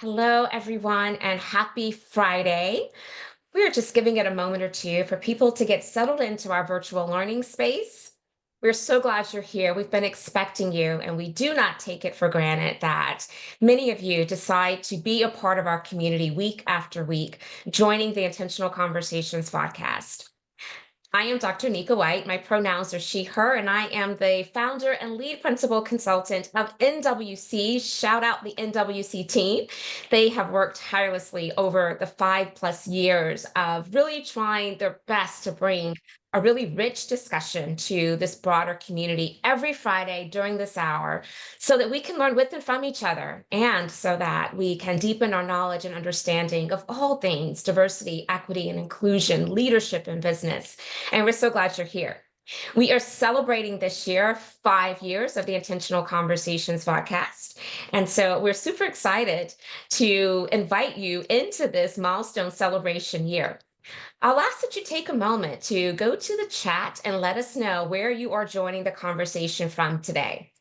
Hello, everyone, and happy Friday. We are just giving it a moment or two for people to get settled into our virtual learning space. We're so glad you're here. We've been expecting you, and we do not take it for granted that many of you decide to be a part of our community week after week, joining the Intentional Conversations podcast. I am Dr. Nika White. My pronouns are she, her, and I am the founder and lead principal consultant of NWC. Shout out the NWC team. They have worked tirelessly over the 5+ years of really trying their best to bring a really rich discussion to this broader community every Friday during this hour so that we can learn with and from each other and so that we can deepen our knowledge and understanding of all things diversity, equity, and inclusion, leadership, and business. And we're so glad you're here. We are celebrating this year 5 years of the Intentional Conversations podcast. And so we're super excited to invite you into this milestone celebration year. I'll ask that you take a moment to go to the chat and let us know where you are joining the conversation from today.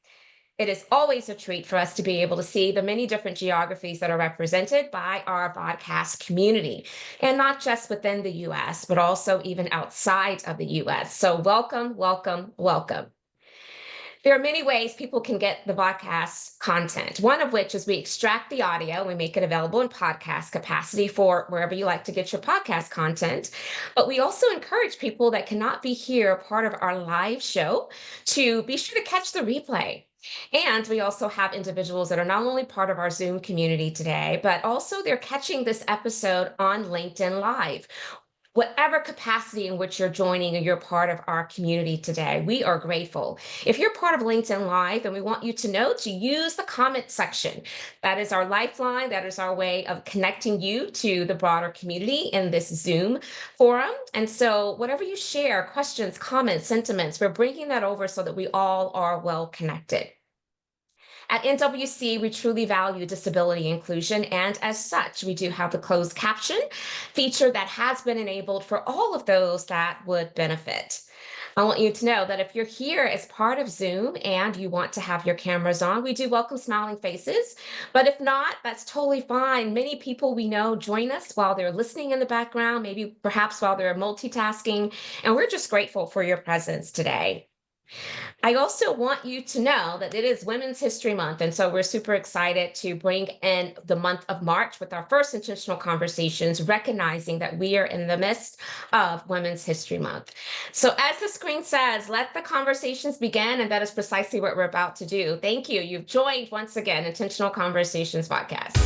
It is always a treat for us to be able to see the many different geographies that are represented by our podcast community, and not just within the US, but also even outside of the US. So, welcome, welcome, welcome. There are many ways people can get the podcast content, one of which is we extract the audio, we make it available in podcast capacity for wherever you like to get your podcast content. But we also encourage people that cannot be here, part of our live show, to be sure to catch the replay. And we also have individuals that are not only part of our Zoom community today, but also they're catching this episode on LinkedIn Live. Whatever capacity in which you're joining and you're part of our community today, we are grateful. If you're part of LinkedIn Live, then we want you to know to use the comment section. That is our lifeline. That is our way of connecting you to the broader community in this Zoom forum. And so, whatever you share, questions, comments, sentiments, we're bringing that over so that we all are well connected. At NWC, we truly value disability inclusion, and as such, we do have the closed caption feature that has been enabled for all of those that would benefit. I want you to know that if you're here as part of Zoom and you want to have your cameras on, we do welcome smiling faces. But if not, that's totally fine. Many people we know join us while they're listening in the background, maybe perhaps while they're multitasking, and we're just grateful for your presence today. I also want you to know that it is Women's History Month. And so we're super excited to bring in the month of March with our first intentional conversations, recognizing that we are in the midst of Women's History Month. So, as the screen says, let the conversations begin. And that is precisely what we're about to do. Thank you. You've joined once again Intentional Conversations podcast.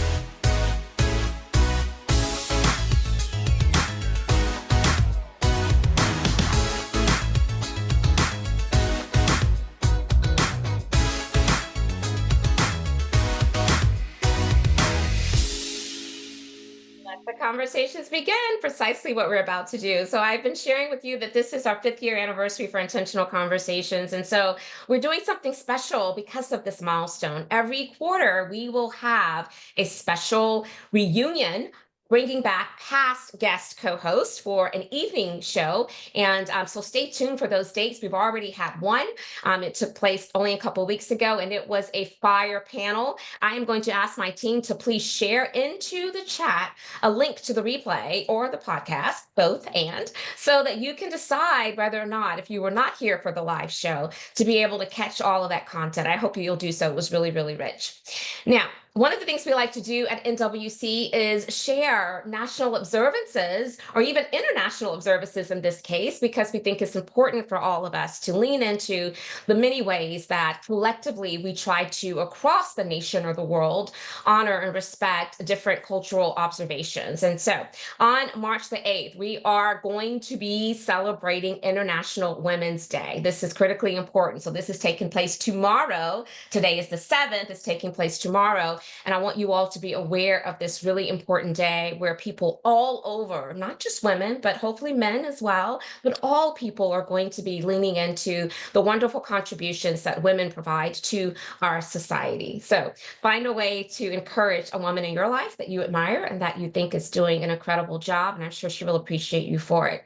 The conversations begin, precisely what we're about to do. So, I've been sharing with you that this is our 5th year anniversary for Intentional Conversations. And so, we're doing something special because of this milestone. Every quarter, we will have a special reunion. Bringing back past guest co hosts for an evening show. And so stay tuned for those dates. We've already had one. It took place only a couple of weeks ago, and it was a fire panel. I am going to ask my team to please share into the chat a link to the replay or the podcast, both and, so that you can decide whether or not, if you were not here for the live show, to be able to catch all of that content. I hope you'll do so. It was really, really rich. Now, one of the things we like to do at NWC is share national observances or even international observances in this case, because we think it's important for all of us to lean into the many ways that collectively we try to, across the nation or the world, honor and respect different cultural observations. And so on March the 8th, we are going to be celebrating International Women's Day. This is critically important. So this is taking place tomorrow. Today is the 7th. It's taking place tomorrow. And I want you all to be aware of this really important day where people all over, not just women, but hopefully men as well, but all people are going to be leaning into the wonderful contributions that women provide to our society. So find a way to encourage a woman in your life that you admire and that you think is doing an incredible job. And I'm sure she will appreciate you for it.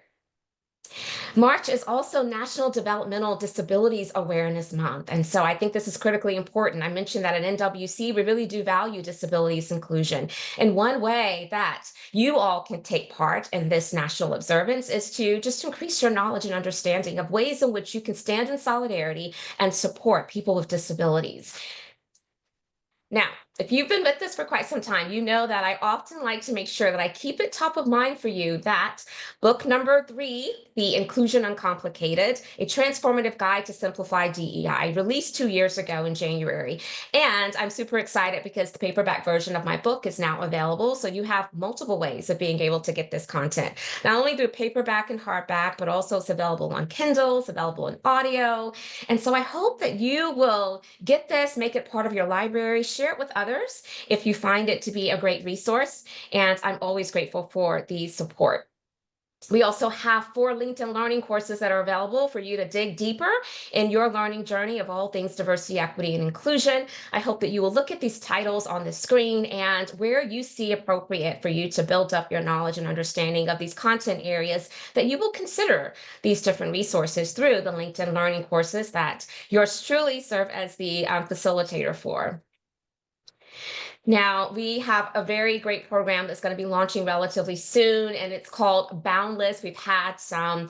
March is also National Developmental Disabilities Awareness Month. And so I think this is critically important. I mentioned that at NWC, we really do value disabilities inclusion. And one way that you all can take part in this national observance is to just increase your knowledge and understanding of ways in which you can stand in solidarity and support people with disabilities. Now, if you've been with us for quite some time, you know that I often like to make sure that I keep it top of mind for you that book number 3, The Inclusion Uncomplicated, A Transformative Guide to Simplify DEI, released 2 years ago in January. And I'm super excited because the paperback version of my book is now available. So you have multiple ways of being able to get this content, not only through paperback and hardback, but also it's available on Kindle, it's available in audio. And so I hope that you will get this, make it part of your library, share it with others if you find it to be a great resource. And I'm always grateful for the support. We also have 4 LinkedIn Learning courses that are available for you to dig deeper in your learning journey of all things diversity, equity, and inclusion. I hope that you will look at these titles on the screen and where you see appropriate for you to build up your knowledge and understanding of these content areas, that you will consider these different resources through the LinkedIn Learning courses that yours truly serve as the facilitator for. Now, we have a very great program that's going to be launching relatively soon, and it's called Boundless. We've had some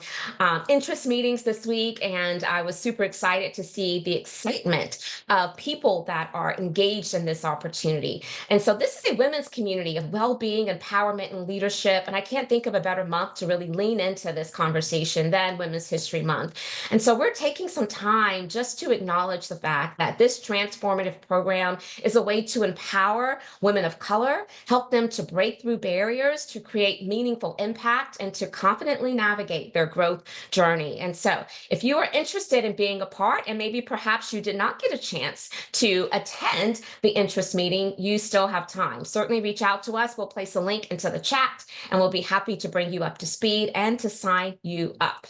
interest meetings this week, and I was super excited to see the excitement of people that are engaged in this opportunity. And so, this is a women's community of well being, empowerment, and leadership. And I can't think of a better month to really lean into this conversation than Women's History Month. And so, we're taking some time just to acknowledge the fact that this transformative program is a way to empower women of color, help them to break through barriers, to create meaningful impact, and to confidently navigate their growth journey. And so, if you are interested in being a part, and maybe perhaps you did not get a chance to attend the interest meeting, you still have time. Certainly reach out to us. We'll place a link into the chat, and we'll be happy to bring you up to speed and to sign you up.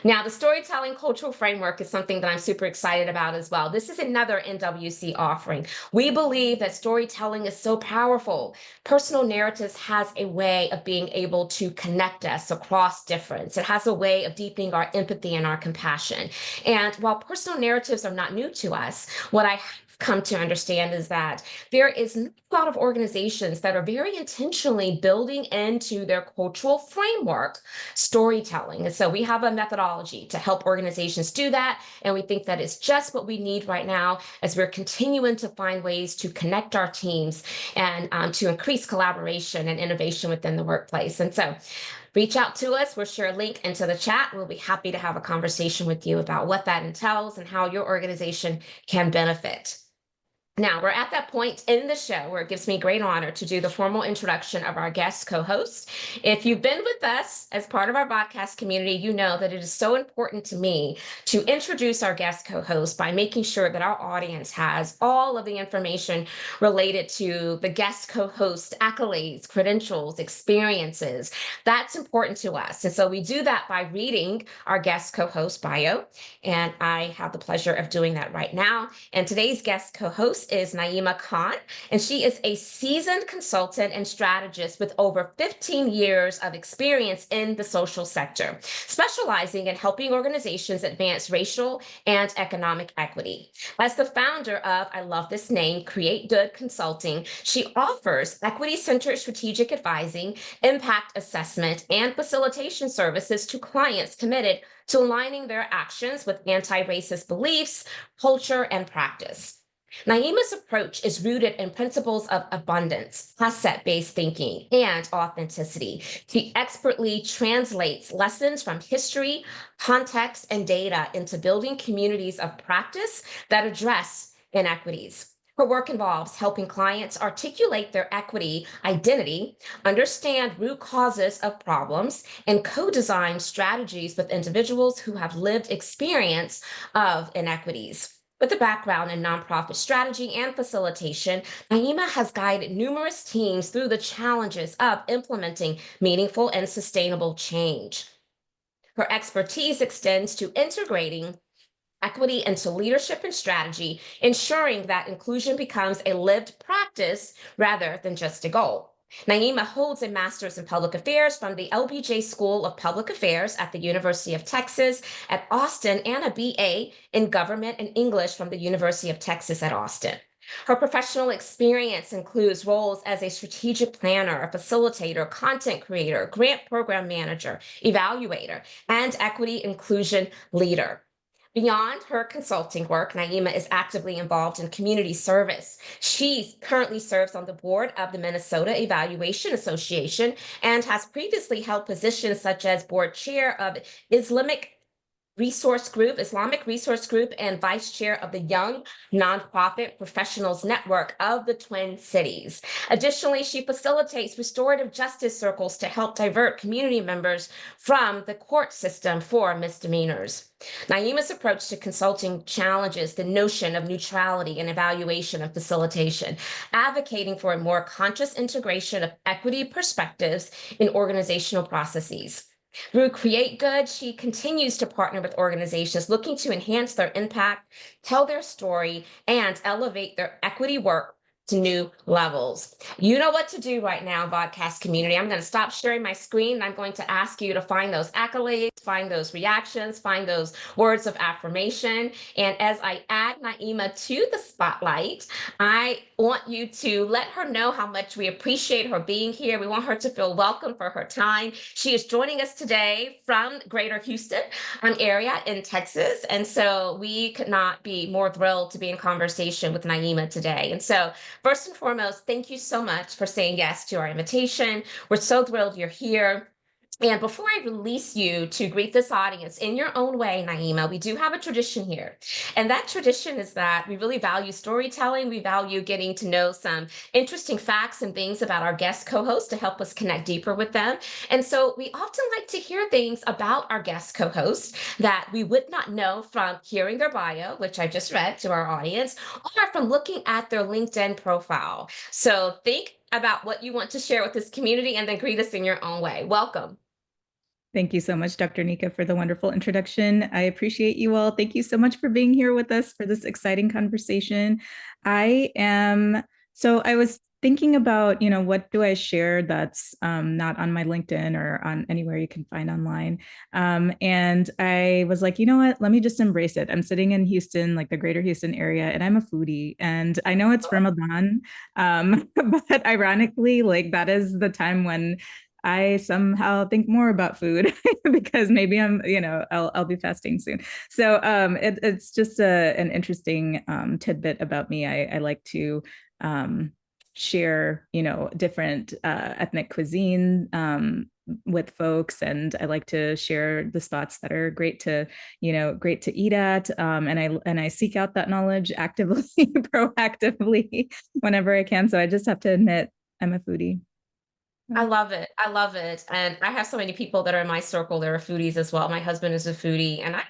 Now, the storytelling cultural framework is something that I'm super excited about as well. This is another NWC offering. We believe that storytelling is so powerful. Personal narratives has a way of being able to connect us across difference. It has a way of deepening our empathy and our compassion. And while personal narratives are not new to us, what I come to understand is that there is a lot of organizations that are very intentionally building into their cultural framework storytelling. And so we have a methodology to help organizations do that. And we think that is just what we need right now as we're continuing to find ways to connect our teams and to increase collaboration and innovation within the workplace. And so reach out to us. We'll share a link into the chat. We'll be happy to have a conversation with you about what that entails and how your organization can benefit. Now, we're at that point in the show where it gives me great honor to do the formal introduction of our guest co-host. If you've been with us as part of our podcast community, you know that it is so important to me to introduce our guest co-host by making sure that our audience has all of the information related to the guest co-host accolades, credentials, experiences. That's important to us. And so we do that by reading our guest co-host bio. And I have the pleasure of doing that right now. And today's guest co-host is Naaima Khan, and she is a seasoned consultant and strategist with over 15 years of experience in the social sector, specializing in helping organizations advance racial and economic equity. As the founder of, I love this name, Create Good Consulting, she offers equity-centered strategic advising, impact assessment, and facilitation services to clients committed to aligning their actions with anti-racist beliefs, culture, and practice. Naaima's approach is rooted in principles of abundance, asset-based thinking, and authenticity. She expertly translates lessons from history, context, and data into building communities of practice that address inequities. Her work involves helping clients articulate their equity identity, understand root causes of problems, and co-design strategies with individuals who have lived experience of inequities. With a background in nonprofit strategy and facilitation, Naaima has guided numerous teams through the challenges of implementing meaningful and sustainable change. Her expertise extends to integrating equity into leadership and strategy, ensuring that inclusion becomes a lived practice rather than just a goal. Naima holds a master's in public affairs from the LBJ School of Public Affairs at the University of Texas at Austin and a BA in government and English from the University of Texas at Austin. Her professional experience includes roles as a strategic planner, a facilitator, content creator, grant program manager, evaluator, and equity inclusion leader. Beyond her consulting work, Naima is actively involved in community service. She currently serves on the board of the Minnesota Evaluation Association and has previously held positions such as board chair of Islamic Resource Group, and vice chair of the Young Nonprofit Professionals Network of the Twin Cities. Additionally, she facilitates restorative justice circles to help divert community members from the court system for misdemeanors. Naima's approach to consulting challenges the notion of neutrality and evaluation and facilitation, advocating for a more conscious integration of equity perspectives in organizational processes. Through Create Good, she continues to partner with organizations looking to enhance their impact, tell their story, and elevate their equity work to new levels. You know what to do right now, podcast community. I'm going to stop sharing my screen and I'm going to ask you to find those accolades, find those reactions, find those words of affirmation. And as I add Naaima to the spotlight, I want you to let her know how much we appreciate her being here. We want her to feel welcome for her time. She is joining us today from Greater Houston area in Texas. And so we could not be more thrilled to be in conversation with Naaima today. And so first and foremost, thank you so much for saying yes to our invitation. We're so thrilled you're here. And before I release you to greet this audience in your own way, Naaima, we do have a tradition here. And that tradition is that we really value storytelling. We value getting to know some interesting facts and things about our guest co-hosts to help us connect deeper with them. And so we often like to hear things about our guest co-hosts that we would not know from hearing their bio, which I just read to our audience, or from looking at their LinkedIn profile. So think about what you want to share with this community and then greet us in your own way. Welcome. Thank you so much, Dr. Nika, for the wonderful introduction. I appreciate you all. Thank you so much for being here with us for this exciting conversation. I was thinking about, what do I share that's not on my LinkedIn or on anywhere you can find online. And I was like, you know what, let me just embrace it. I'm sitting in Houston, like the greater Houston area, and I'm a foodie. And I know it's Ramadan, but ironically, like that is the time when I somehow think more about food because maybe I'll be fasting soon. So it's just an interesting tidbit about me. I like to share, different ethnic cuisine with folks, and I like to share the spots that are great to eat at. And I seek out that knowledge actively, proactively whenever I can. So I just have to admit, I'm a foodie. I love it. I love it. And I have so many people that are in my circle that are foodies as well. My husband is a foodie, and I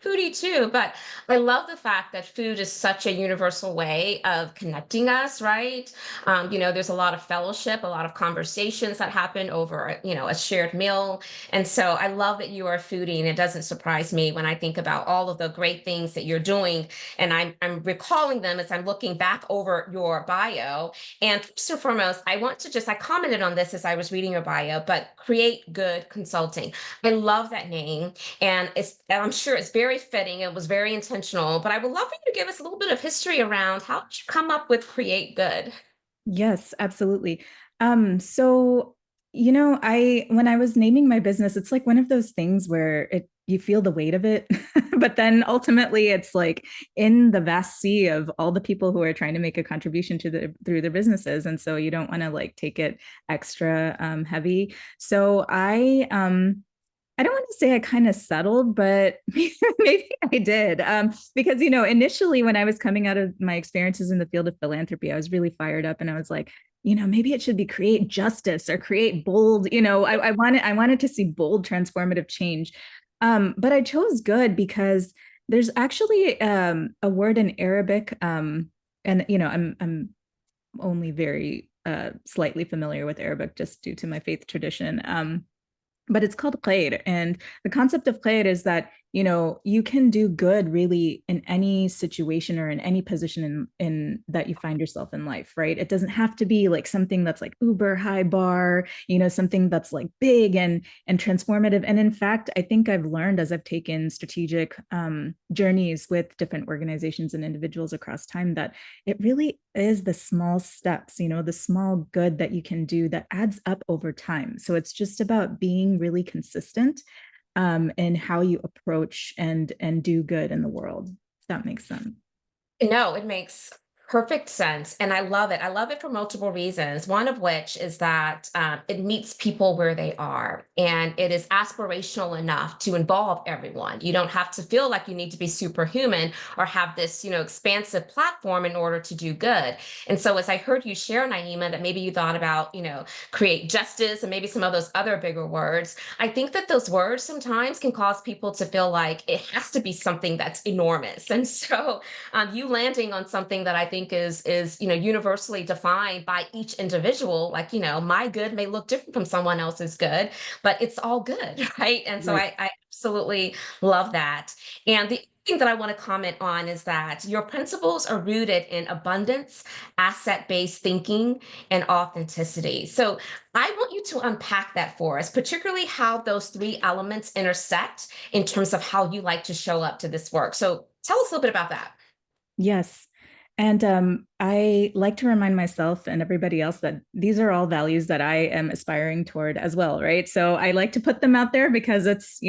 foodie too, but I love the fact that food is such a universal way of connecting us, right? There's a lot of fellowship, a lot of conversations that happen over, a shared meal. And so I love that you are a foodie, and it doesn't surprise me when I think about all of the great things that you're doing. And I'm recalling them as I'm looking back over your bio. And first and foremost, I commented on this as I was reading your bio, but Create Good Consulting. I love that name. And I'm sure it's very fitting. It was very intentional, but I would love for you to give us a little bit of history around how did you come up with Create Good? Yes, absolutely. So, when I was naming my business, it's like one of those things where you feel the weight of it, but then ultimately it's like in the vast sea of all the people who are trying to make a contribution through their businesses. And so you don't want to like take it extra heavy. So I don't want to say I kind of settled, but maybe I did. Because, initially when I was coming out of my experiences in the field of philanthropy, I was really fired up and I was like, maybe it should be create justice or create bold, I wanted to see bold transformative change. But I chose good because there's actually a word in Arabic. And, I'm only very slightly familiar with Arabic just due to my faith tradition. But it's called khair. And the concept of khair is that, you can do good really in any situation or in any position in that you find yourself in life, right? It doesn't have to be like something that's like uber high bar, something that's like big and transformative. And in fact, I think I've learned as I've taken strategic journeys with different organizations and individuals across time that it really is the small steps, the small good that you can do that adds up over time. So it's just about being really consistent in how you approach and do good in the world. If that makes sense. No, it makes perfect sense. And I love it. I love it for multiple reasons. One of which is that it meets people where they are and it is aspirational enough to involve everyone. You don't have to feel like you need to be superhuman or have this, expansive platform in order to do good. And so as I heard you share, Naima, that maybe you thought about, create justice and maybe some of those other bigger words. I think that those words sometimes can cause people to feel like it has to be something that's enormous. And so you landing on something that I think is universally defined by each individual. Like my good may look different from someone else's good, but it's all good, right? And so Right. I absolutely love that. And the thing that I want to comment on is that your principles are rooted in abundance, asset-based thinking, and authenticity. So I want you to unpack that for us, particularly how those three elements intersect in terms of how you like to show up to this work. So tell us a little bit about that. Yes. And I like to remind myself and everybody else that these are all values that I am aspiring toward as well, right? So I like to put them out there because it's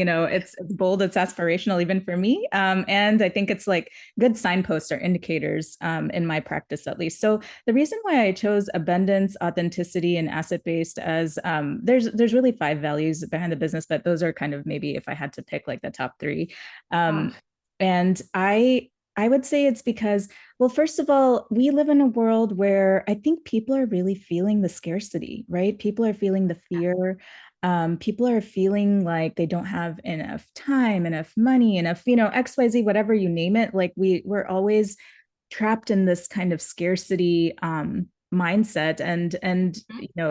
bold, it's aspirational even for me. And I think it's like good signposts or indicators in my practice at least. So the reason why I chose abundance, authenticity, and asset-based as there's really five values behind the business, but those are kind of maybe if I had to pick like the top three. Oh, And I would say it's because, well, first of all, we live in a world where I think people are really feeling the scarcity, right? People are feeling the fear. People are feeling like they don't have enough time, enough money, enough, XYZ, whatever you name it. Like we're always trapped in this kind of scarcity mindset. And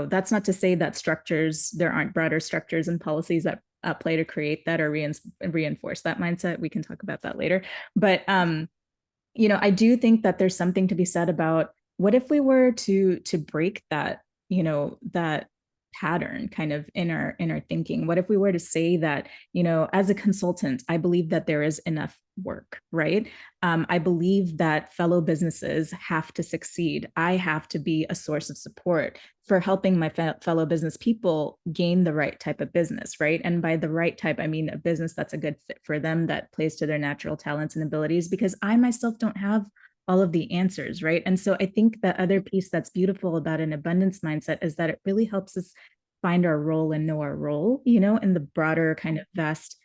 that's not to say that there aren't broader structures and policies that play to create that or reinforce that mindset. We can talk about that later. But I do think that there's something to be said about what if we were to break that, that pattern kind of in our thinking. What if we were to say that, as a consultant, I believe that there is enough work, right? I believe that fellow businesses have to succeed. I have to be a source of support for helping my fellow business people gain the right type of business, right? And by the right type, I mean a business that's a good fit for them, that plays to their natural talents and abilities, because I myself don't have all of the answers, right? And so I think the other piece that's beautiful about an abundance mindset is that it really helps us find our role and know our role, in the broader kind of vast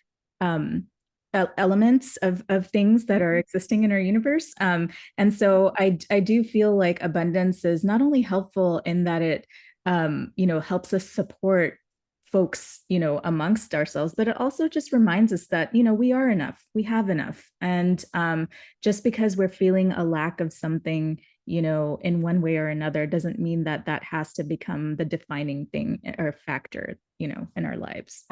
elements of things that are existing in our universe. And so I do feel like abundance is not only helpful in that it helps us support folks, amongst ourselves, but it also just reminds us that, we are enough, we have enough. And just because we're feeling a lack of something, in one way or another, doesn't mean that that has to become the defining thing or factor, in our lives.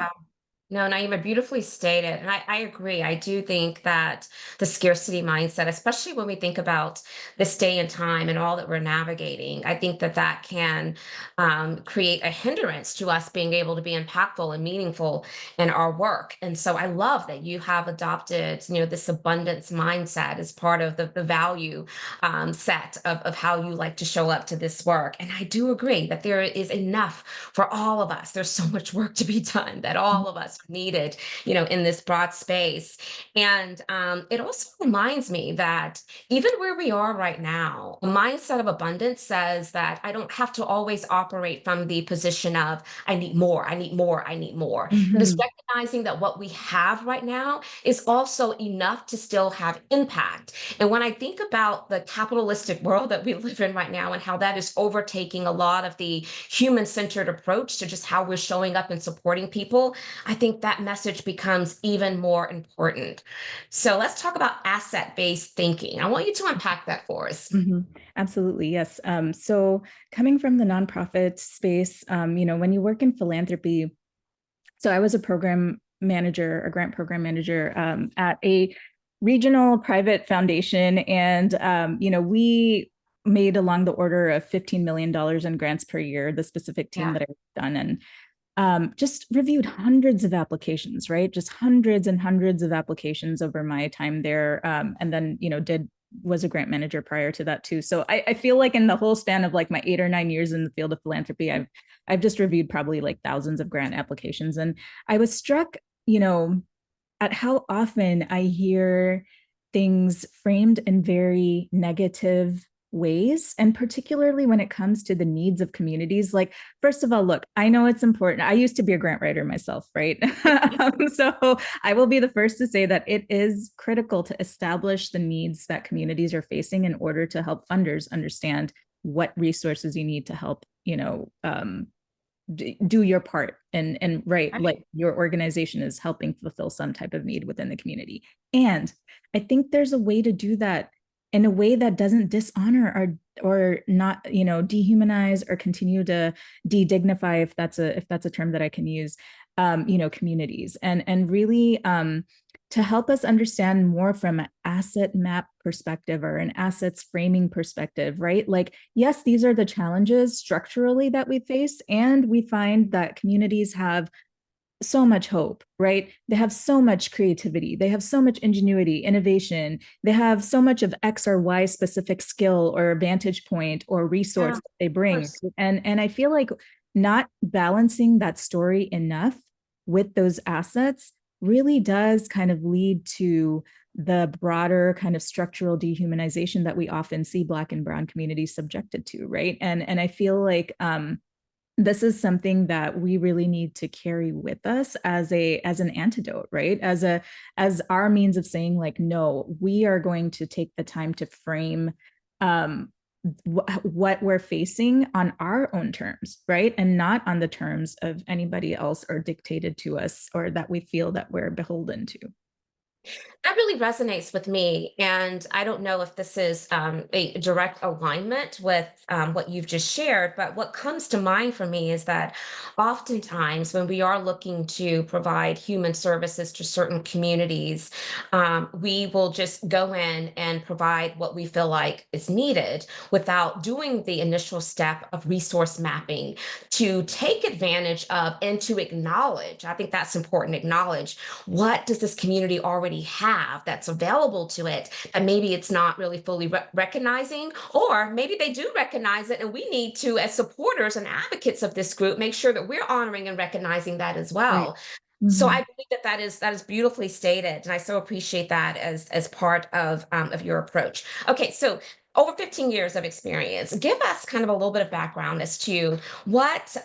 no, Naima, beautifully stated. And I agree. I do think that the scarcity mindset, especially when we think about this day and time and all that we're navigating, I think that that can create a hindrance to us being able to be impactful and meaningful in our work. And so I love that you have adopted, this abundance mindset as part of the value set of how you like to show up to this work. And I do agree that there is enough for all of us. There's so much work to be done that all of us needed, in this broad space. And it also reminds me that even where we are right now, a mindset of abundance says that I don't have to always operate from the position of I need more, I need more, I need more. And just Mhm. recognizing that what we have right now is also enough to still have impact. And when I think about the capitalistic world that we live in right now and how that is overtaking a lot of the human centered approach to just how we're showing up and supporting people, I think that message becomes even more important. So let's talk about asset based thinking. I want you to unpack that for us. Mhm. Absolutely, yes. So coming from the nonprofit space, when you work in philanthropy, so I was a program manager, a grant program manager at a regional private foundation. And, we made along the order of $15 million in grants per year, the specific team Yeah. that I've done. And just reviewed hundreds of applications, right? Just hundreds and hundreds of applications over my time there. And then, was a grant manager prior to that too. So I feel like in the whole span of like my 8 or 9 years in the field of philanthropy, I've just reviewed probably like thousands of grant applications. And I was struck, at how often I hear things framed in very negative ways, and particularly when it comes to the needs of communities. Like, first of all, look, I know it's important. I used to be a grant writer myself, right? So I will be the first to say that it is critical to establish the needs that communities are facing in order to help funders understand what resources you need to help, do your part, and right, like your organization is helping fulfill some type of need within the community. And I think there's a way to do that in a way that doesn't dishonor or not, dehumanize or continue to de-dignify, if that's a term that I can use, communities, and really to help us understand more from an asset map perspective or an assets framing perspective, right? Like, yes, these are the challenges structurally that we face, and we find that communities have so much hope, right? They have so much creativity, they have so much ingenuity, innovation, they have so much of X or Y specific skill or vantage point or resource that they bring. And I feel like not balancing that story enough with those assets really does kind of lead to the broader kind of structural dehumanization that we often see Black and Brown communities subjected to, right? And I feel like this is something that we really need to carry with us as an antidote, right? As our means of saying, like, no, we are going to take the time to frame what we're facing on our own terms, right? And not on the terms of anybody else or dictated to us or that we feel that we're beholden to. That really resonates with me. And I don't know if this is a direct alignment with what you've just shared, but what comes to mind for me is that oftentimes when we are looking to provide human services to certain communities, we will just go in and provide what we feel like is needed without doing the initial step of resource mapping to take advantage of and to acknowledge. I think that's important, acknowledge what does this community already have that's available to it that maybe it's not really fully recognizing, or maybe they do recognize it and we need to, as supporters and advocates of this group, make sure that we're honoring and recognizing that as Right. well. So I believe that that is beautifully stated, and I so appreciate that as part of your approach. Okay, so over 15 years of experience, give us kind of a little bit of background as to what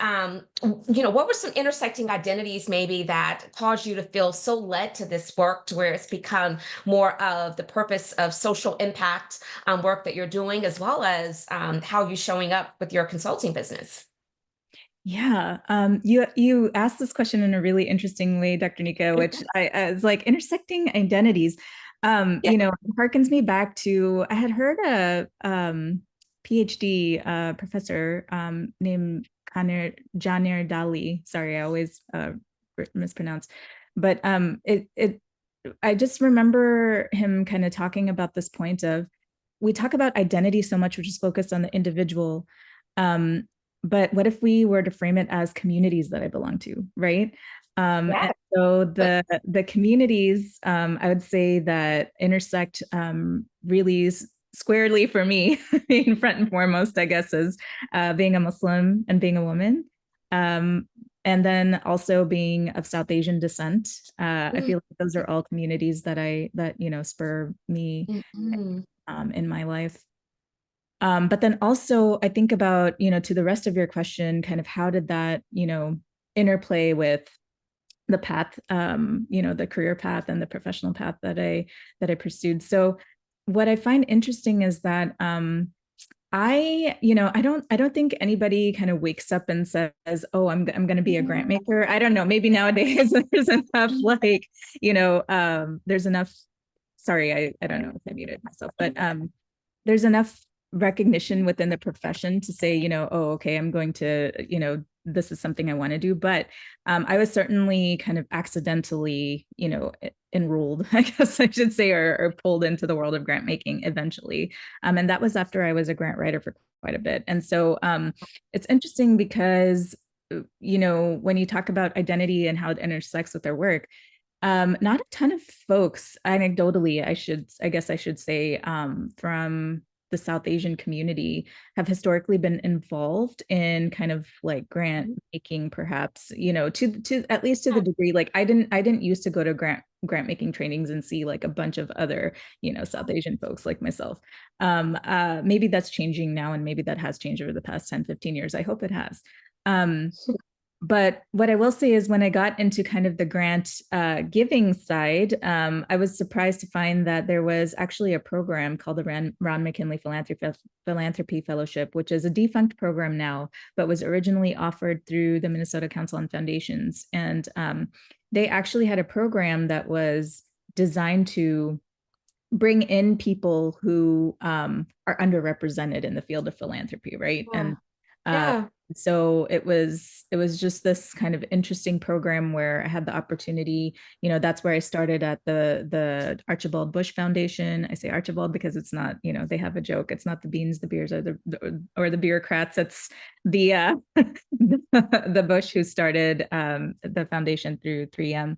what were some intersecting identities maybe that caused you to feel so led to this work to where it's become more of the purpose of social impact work that you're doing, as well as how you're showing up with your consulting business. Yeah, you asked this question in a really interesting way, Dr. Nika, which I was like intersecting identities. Yeah. Harkens me back to I had heard a PhD professor named Janer Dali. Sorry, I always mispronounce, but I just remember him kind of talking about this point of we talk about identity so much, which is focused on the individual. Um, but what if we were to frame it as communities that I belong to, right? Yeah. And so the communities, I would say that intersect really squarely for me, being front and foremost, I guess, is being a Muslim and being a woman. And then also being of South Asian descent. I feel like those are all communities that spur me Mhm. in my life. But then also I think about, to the rest of your question, kind of how did that, interplay with the path, the career path and the professional path that I pursued. So what I find interesting is that I don't think anybody kind of wakes up and says, "Oh, I'm going to be a grant maker." I don't know. Maybe nowadays there's enough there's enough. Sorry, I don't know if I muted myself, but there's enough recognition within the profession to say, oh, okay, I'm going to, this is something I want to do. But I was certainly kind of accidentally, enrolled, I guess I should say, or pulled into the world of grant making eventually. And that was after I was a grant writer for quite a bit. And so it's interesting because, when you talk about identity and how it intersects with their work, not a ton of folks, anecdotally, I guess I should say, from the South Asian community have historically been involved in kind of like grant making, perhaps, to at least to the degree, like I didn't used to go to grant making trainings and see like a bunch of other, South Asian folks like myself. Maybe that's changing now, and maybe that has changed over the past 10-15 years. I hope it has. Um, but what I will say is when I got into kind of the grant giving side, I was surprised to find that there was actually a program called the Ron McKinley Philanthropy Fellowship, which is a defunct program now, but was originally offered through the Minnesota Council on Foundations. And they actually had a program that was designed to bring in people who are underrepresented in the field of philanthropy, right? Yeah. And Yeah. so it was just this kind of interesting program where I had the opportunity, that's where I started at the Archibald Bush Foundation. I say Archibald because it's not, they have a joke. It's not the beans, the beers, or the bureaucrats. It's the the Bush who started the foundation through 3M.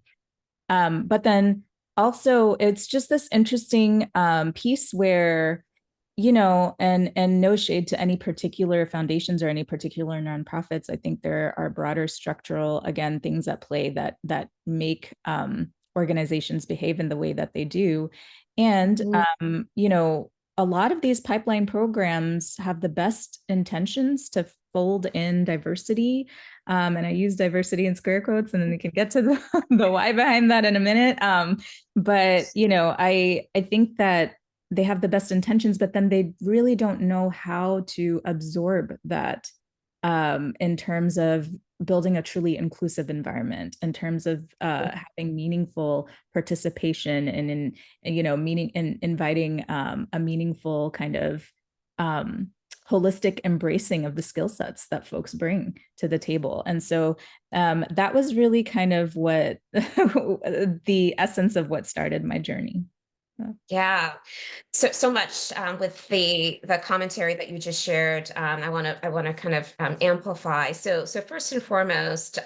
But then also it's just this interesting piece where, and no shade to any particular foundations or any particular nonprofits. I think there are broader structural, again, things at play that make organizations behave in the way that they do. And Mhm. a lot of these pipeline programs have the best intentions to fold in diversity. And I use diversity in square quotes, and then we can get to the why behind that in a minute. But I think that they have the best intentions, but then they really don't know how to absorb that in terms of building a truly inclusive environment, in terms of having meaningful participation and meaning and inviting a meaningful kind of holistic embracing of the skill sets that folks bring to the table. And so that was really kind of what the essence of what started my journey. Yeah. So much with the commentary that you just shared. I want to kind of amplify. So first and foremost,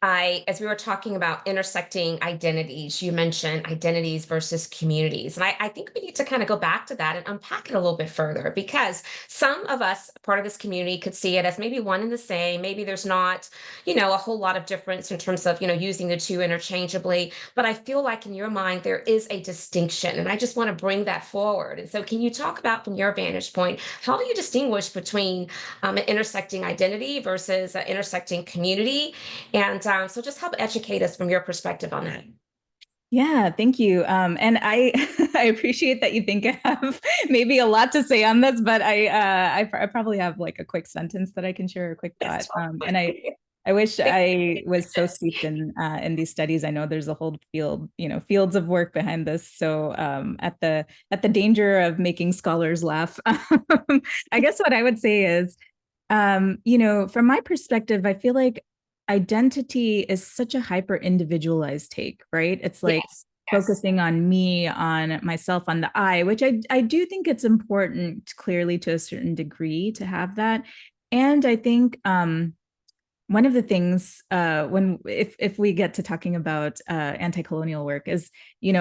as we were talking about intersecting identities, you mentioned identities versus communities. And I think we need to kind of go back to that and unpack it a little bit further, because some of us, part of this community, could see it as maybe one and the same. Maybe there's not, a whole lot of difference in terms of, using the two interchangeably. But I feel like in your mind, there is a distinction. And I just want to bring that forward. And so can you talk about, from your vantage point, how do you distinguish between an intersecting identity versus an intersecting community? And so just help educate us from your perspective on that. Yeah, thank you. And I I appreciate that you think I have maybe a lot to say on this, but I probably have like a quick sentence that I can share, a quick thought. That's And I fine. I wish I was so steeped in these studies. I know there's a whole field, fields of work behind this. So at the danger of making scholars laugh, I guess what I would say is, from my perspective, I feel like identity is such a hyper individualized take, right? It's like Yes, yes. focusing on me, on myself, on the I, which I do think it's important, clearly, to a certain degree, to have that. And I think one of the things when if we get to talking about anti-colonial work is,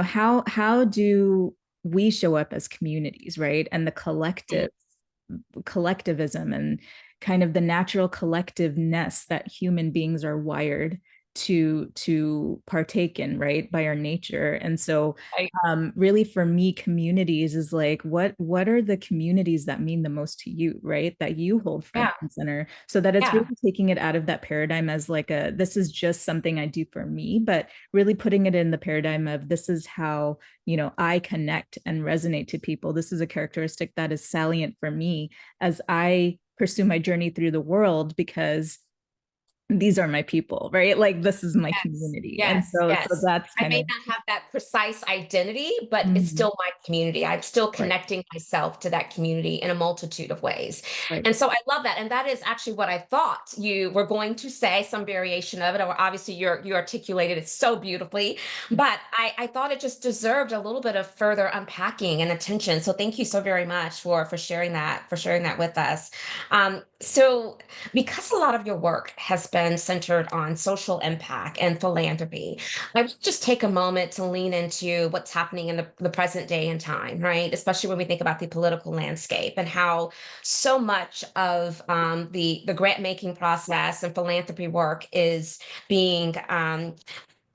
how do we show up as communities, right? And the collectivism and kind of the natural collectiveness that human beings are wired to partake in, right, by our nature. And so I, really for me, communities is like, what are the communities that mean the most to you, right, that you hold front yeah, and center, so that it's yeah, really taking it out of that paradigm as like this is just something I do for me, but really putting it in the paradigm of this is how I connect and resonate to people. This is a characteristic that is salient for me as I pursue my journey through the world, because these are my people, right? Like this is my Yes, community. And yes, so yes. that's I kind may of not have that precise identity, but it's mhm, still my community. I'm still right, connecting myself to that community in a multitude of ways. right. And so I love that. And that is actually what I thought you were going to say, some variation of it. Or obviously you articulated it so beautifully, but I thought it just deserved a little bit of further unpacking and attention. So thank you so very much for sharing that with us. So because a lot of your work has been centered on social impact and philanthropy, I would just take a moment to lean into what's happening in the present day and time, right? Especially when we think about the political landscape and how so much of the grant making process and philanthropy work is being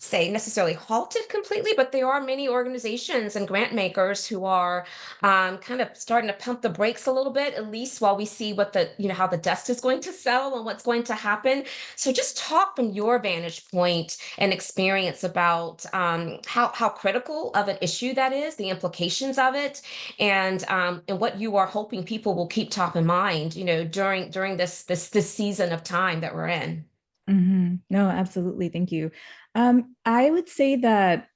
say necessarily halted completely, but there are many organizations and grant makers who are kind of starting to pump the brakes a little bit, at least while we see what how the dust is going to settle and what's going to happen. So just talk from your vantage point and experience about how critical of an issue that is, the implications of it, and what you are hoping people will keep top of mind, during this season of time that we're in. No, absolutely. Thank you. I would say that,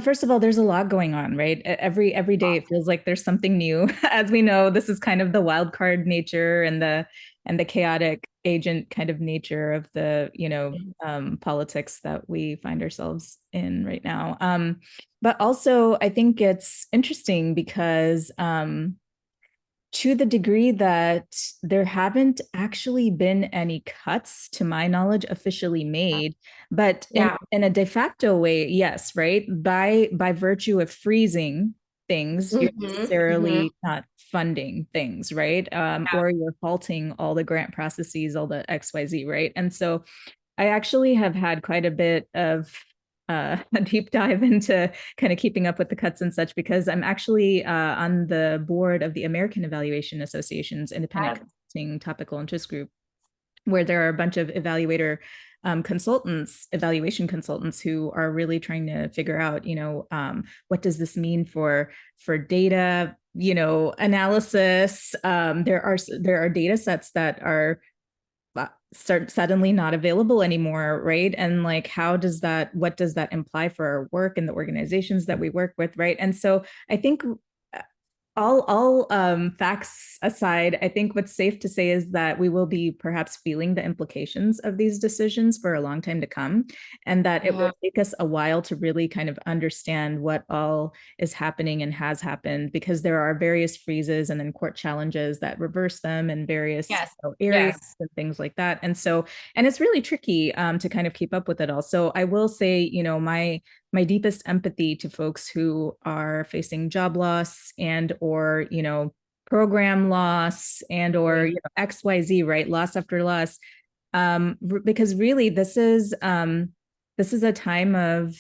first of all, there's a lot going on, right? Every day it feels like there's something new. As we know, this is kind of the wild card nature and the chaotic agent kind of nature of the, politics that we find ourselves in right now. But also, I think it's interesting because to the degree that there haven't actually been any cuts, to my knowledge, officially made, but in, Yeah. in a de facto way, yes, right? By virtue of freezing things, you're Hmm. necessarily not funding things, right? Or you're halting all the grant processes, all the XYZ, right? And so I actually have had quite a bit of a deep dive into kind of keeping up with the cuts and such because I'm actually on the board of the American Evaluation Association's independent consulting topical interest group, where there are a bunch of evaluation consultants who are really trying to figure out, what does this mean for data, analysis. There are data sets that are start suddenly not available anymore, right? And like what does that imply for our work and the organizations that we work with, right? And so I think all facts aside, I think what's safe to say is that we will be perhaps feeling the implications of these decisions for a long time to come, and that it Yeah. will take us a while to really kind of understand what all is happening and has happened, because there are various freezes and then court challenges that reverse them in various Yes. areas Yes. and things like that. And it's really tricky to kind of keep up with it all. So I will say, my deepest empathy to folks who are facing job loss and or program loss and or XYZ, right, loss after loss, because really this is a time of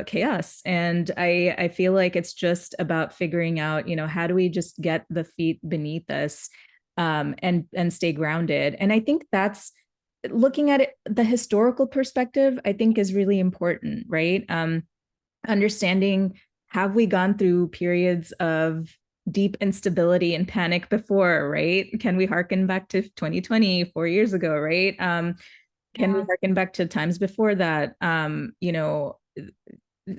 chaos, and I feel like it's just about figuring out, how do we just get the feet beneath us, and stay grounded. And I think that's looking at it, the historical perspective, I think is really important, right? Understanding, have we gone through periods of deep instability and panic before, right? Can we harken back to 2020, 4 years ago, right? Can we Yeah. harken back to times before that?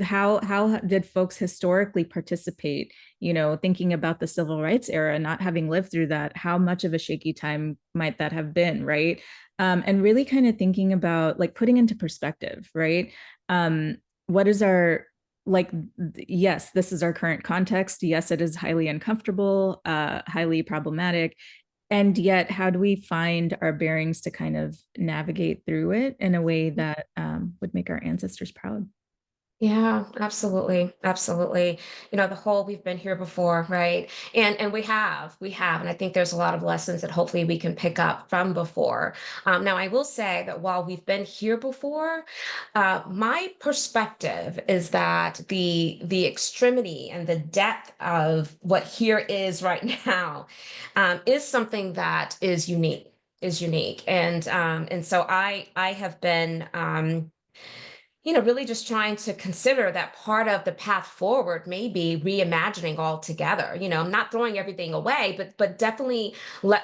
How did folks historically participate, thinking about the civil rights era, not having lived through that, how much of a shaky time might that have been, right? And really kind of thinking about, like, putting into perspective, right? What is our, like, yes, this is our current context, yes, it is highly uncomfortable, highly problematic, and yet how do we find our bearings to kind of navigate through it in a way that would make our ancestors proud? Yeah, absolutely. Absolutely. The whole we've been here before, right? And we have, and I think there's a lot of lessons that hopefully we can pick up from before. Now I will say that while we've been here before, my perspective is that the extremity and the depth of what here is right now is something that is unique, and so I have been really just trying to consider that part of the path forward may be reimagining altogether. Not throwing everything away, but definitely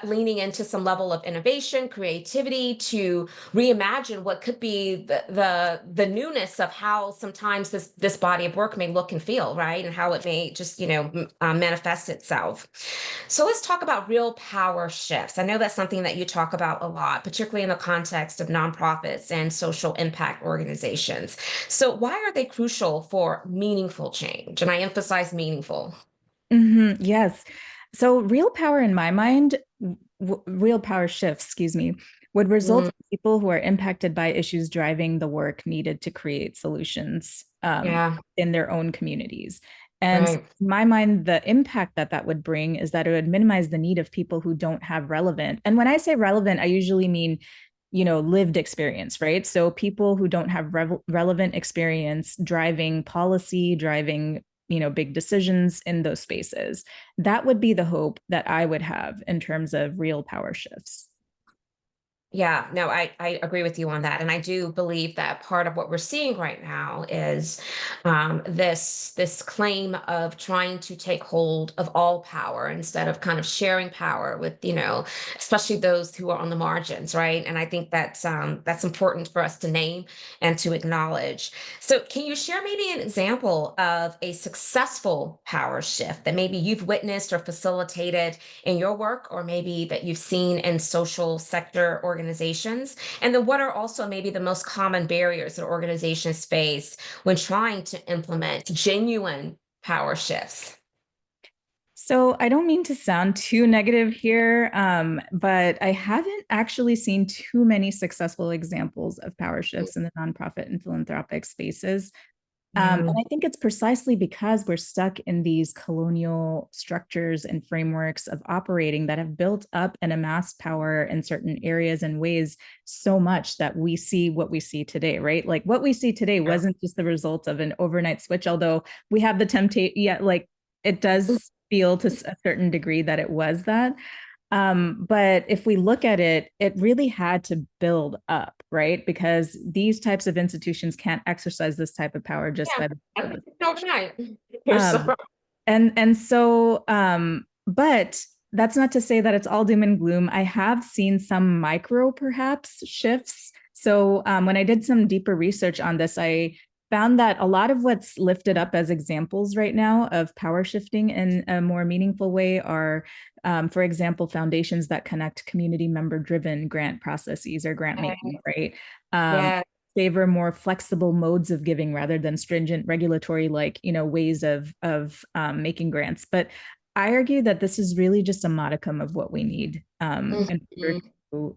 leaning into some level of innovation, creativity to reimagine what could be the newness of how sometimes this body of work may look and feel, right, and how it may just manifest itself. So let's talk about real power shifts. I know that's something that you talk about a lot, particularly in the context of nonprofits and social impact organizations. So, why are they crucial for meaningful change? And I emphasize meaningful. Yes. So real power in my mind, real power shifts, excuse me, would result Mm, in people who are impacted by issues driving the work needed to create solutions yeah, in their own communities. And right. in my mind, the impact that that would bring is that it would minimize the need of people who don't have relevant. And when I say relevant, I usually mean lived experience, right? So people who don't have relevant experience driving policy, driving big decisions in those spaces. That would be the hope that I would have in terms of real power shifts. Yeah, no, I agree with you on that. And I do believe that part of what we're seeing right now is this claim of trying to take hold of all power instead of kind of sharing power with, especially those who are on the margins, right? And I think that's important for us to name and to acknowledge. So can you share maybe an example of a successful power shift that maybe you've witnessed or facilitated in your work, or maybe that you've seen in social sector organizations? And then what are also maybe the most common barriers that organizations face when trying to implement genuine power shifts? So I don't mean to sound too negative here, but I haven't actually seen too many successful examples of power shifts in the nonprofit and philanthropic spaces. And Yeah, I think it's precisely because we're stuck in these colonial structures and frameworks of operating that have built up and amassed power in certain areas and ways so much that we see what we see today, right? Like what we see today yeah. wasn't just the result of an overnight switch, although we have the temptation, yeah, like it does feel to a certain degree that it was that. But if we look at it, it really had to build up, right? Because these types of institutions can't exercise this type of power just Yeah, by the I think it's overnight. You're so um, but that's not to say that it's all doom and gloom. I have seen some micro perhaps shifts. So when I did some deeper research on this, I found that a lot of what's lifted up as examples right now of power shifting in a more meaningful way are, for example, foundations that connect community member driven grant processes or grant making, right. right? Um, Yeah. favor more flexible modes of giving rather than stringent regulatory ways of making grants. But I argue that this is really just a modicum of what we need Mhm.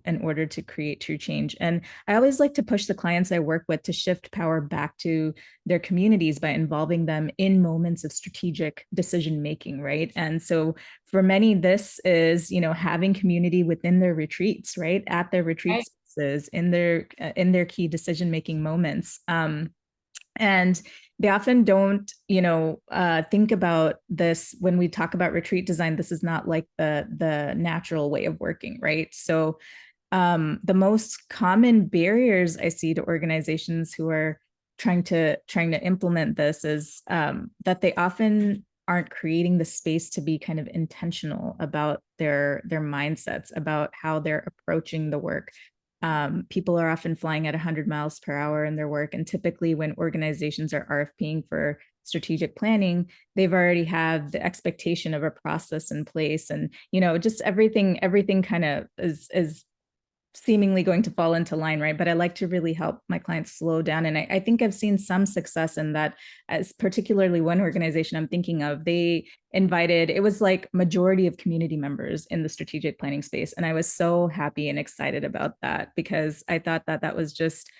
in order to create true change. And I always like to push the clients I work with to shift power back to their communities by involving them in moments of strategic decision making, right? And so for many, this is having community within their retreats, right, at their Right. retreats in their key decision making moments. And they often don't think about this when we talk about retreat design. This is not like the natural way of working, right? So the most common barriers I see to organizations who are trying to implement this is that they often aren't creating the space to be kind of intentional about their mindsets, about how they're approaching the work. People are often flying at 100 miles per hour in their work, and typically when organizations are RFPing for strategic planning, they've already had the expectation of a process in place, and just everything kind of is seemingly going to fall into line, right? But I like to really help my clients slow down. And I think I've seen some success in that, as particularly one organization I'm thinking of, they invited, it was like majority of community members in the strategic planning space. And I was so happy and excited about that because I thought that that was just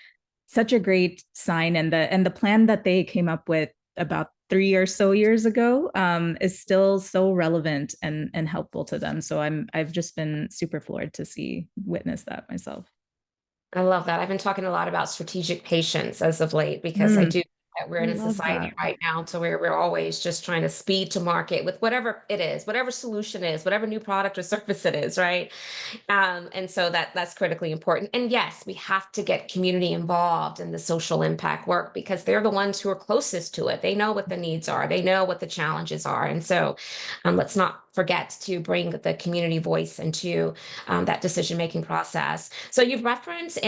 such a great sign. And the plan that they came up with about 3 or so years ago is still so relevant and helpful to them. So I've just been super floored to witness that myself. I love that. I've been talking a lot about strategic patience as of late because I Mm, do that we're I in a love society that. right now to where we're always just trying to speed to market with whatever it is, whatever solution is, whatever new product or service it is, right? And so that's critically important. And yes, we have to get community involved in the social impact work because they're the ones who are closest to it. They know what the needs are, they know what the challenges are. And so let's not forget to bring the community voice into that decision making process. So you've referenced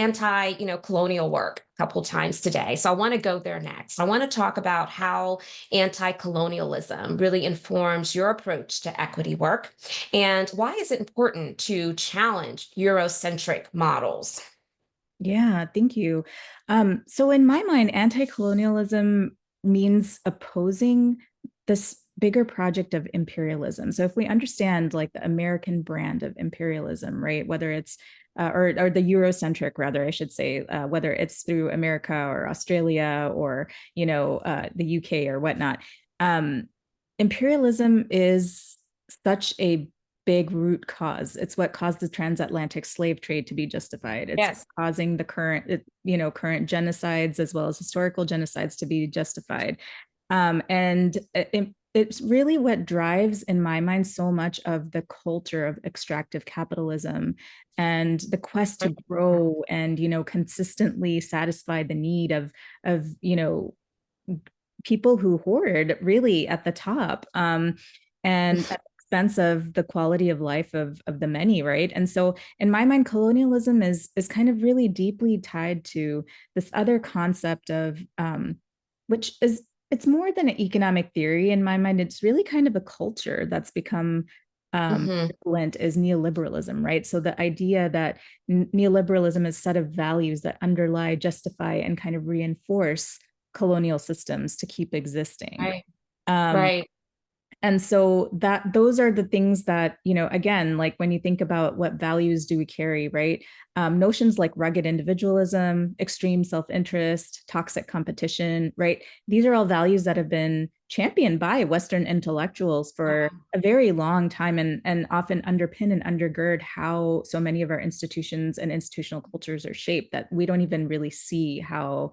colonial work a couple times today. So I want to go there next. I want to talk about how anti-colonialism really informs your approach to equity work and why is it important to challenge Eurocentric models? Yeah, thank you. So in my mind, anti-colonialism means opposing this bigger project of imperialism. So if we understand like the American brand of imperialism, right, whether it's or the Eurocentric, rather, I should say, whether it's through America or Australia or the UK or whatnot, um, imperialism is such a big root cause. It's what caused the transatlantic slave trade to be justified. It's Yes. causing the current genocides as well as historical genocides to be justified. And it's really what drives, in my mind, so much of the culture of extractive capitalism and the quest to grow and consistently satisfy the need of people who hoard really at the top. And at the expense of the quality of life of the many, right? And so in my mind, colonialism is kind of really deeply tied to this other concept of which is it's more than an economic theory in my mind. It's really kind of a culture that's become Mhm. prevalent is neoliberalism, right? So the idea that neoliberalism is a set of values that underlie, justify, and kind of reinforce colonial systems to keep existing. Right. Um, Right. and so that those are the things that, again, like when you think about what values do we carry, right? Notions like rugged individualism, extreme self-interest, toxic competition, right? These are all values that have been championed by Western intellectuals for Yeah. a very long time and often underpin and undergird how so many of our institutions and institutional cultures are shaped that we don't even really see how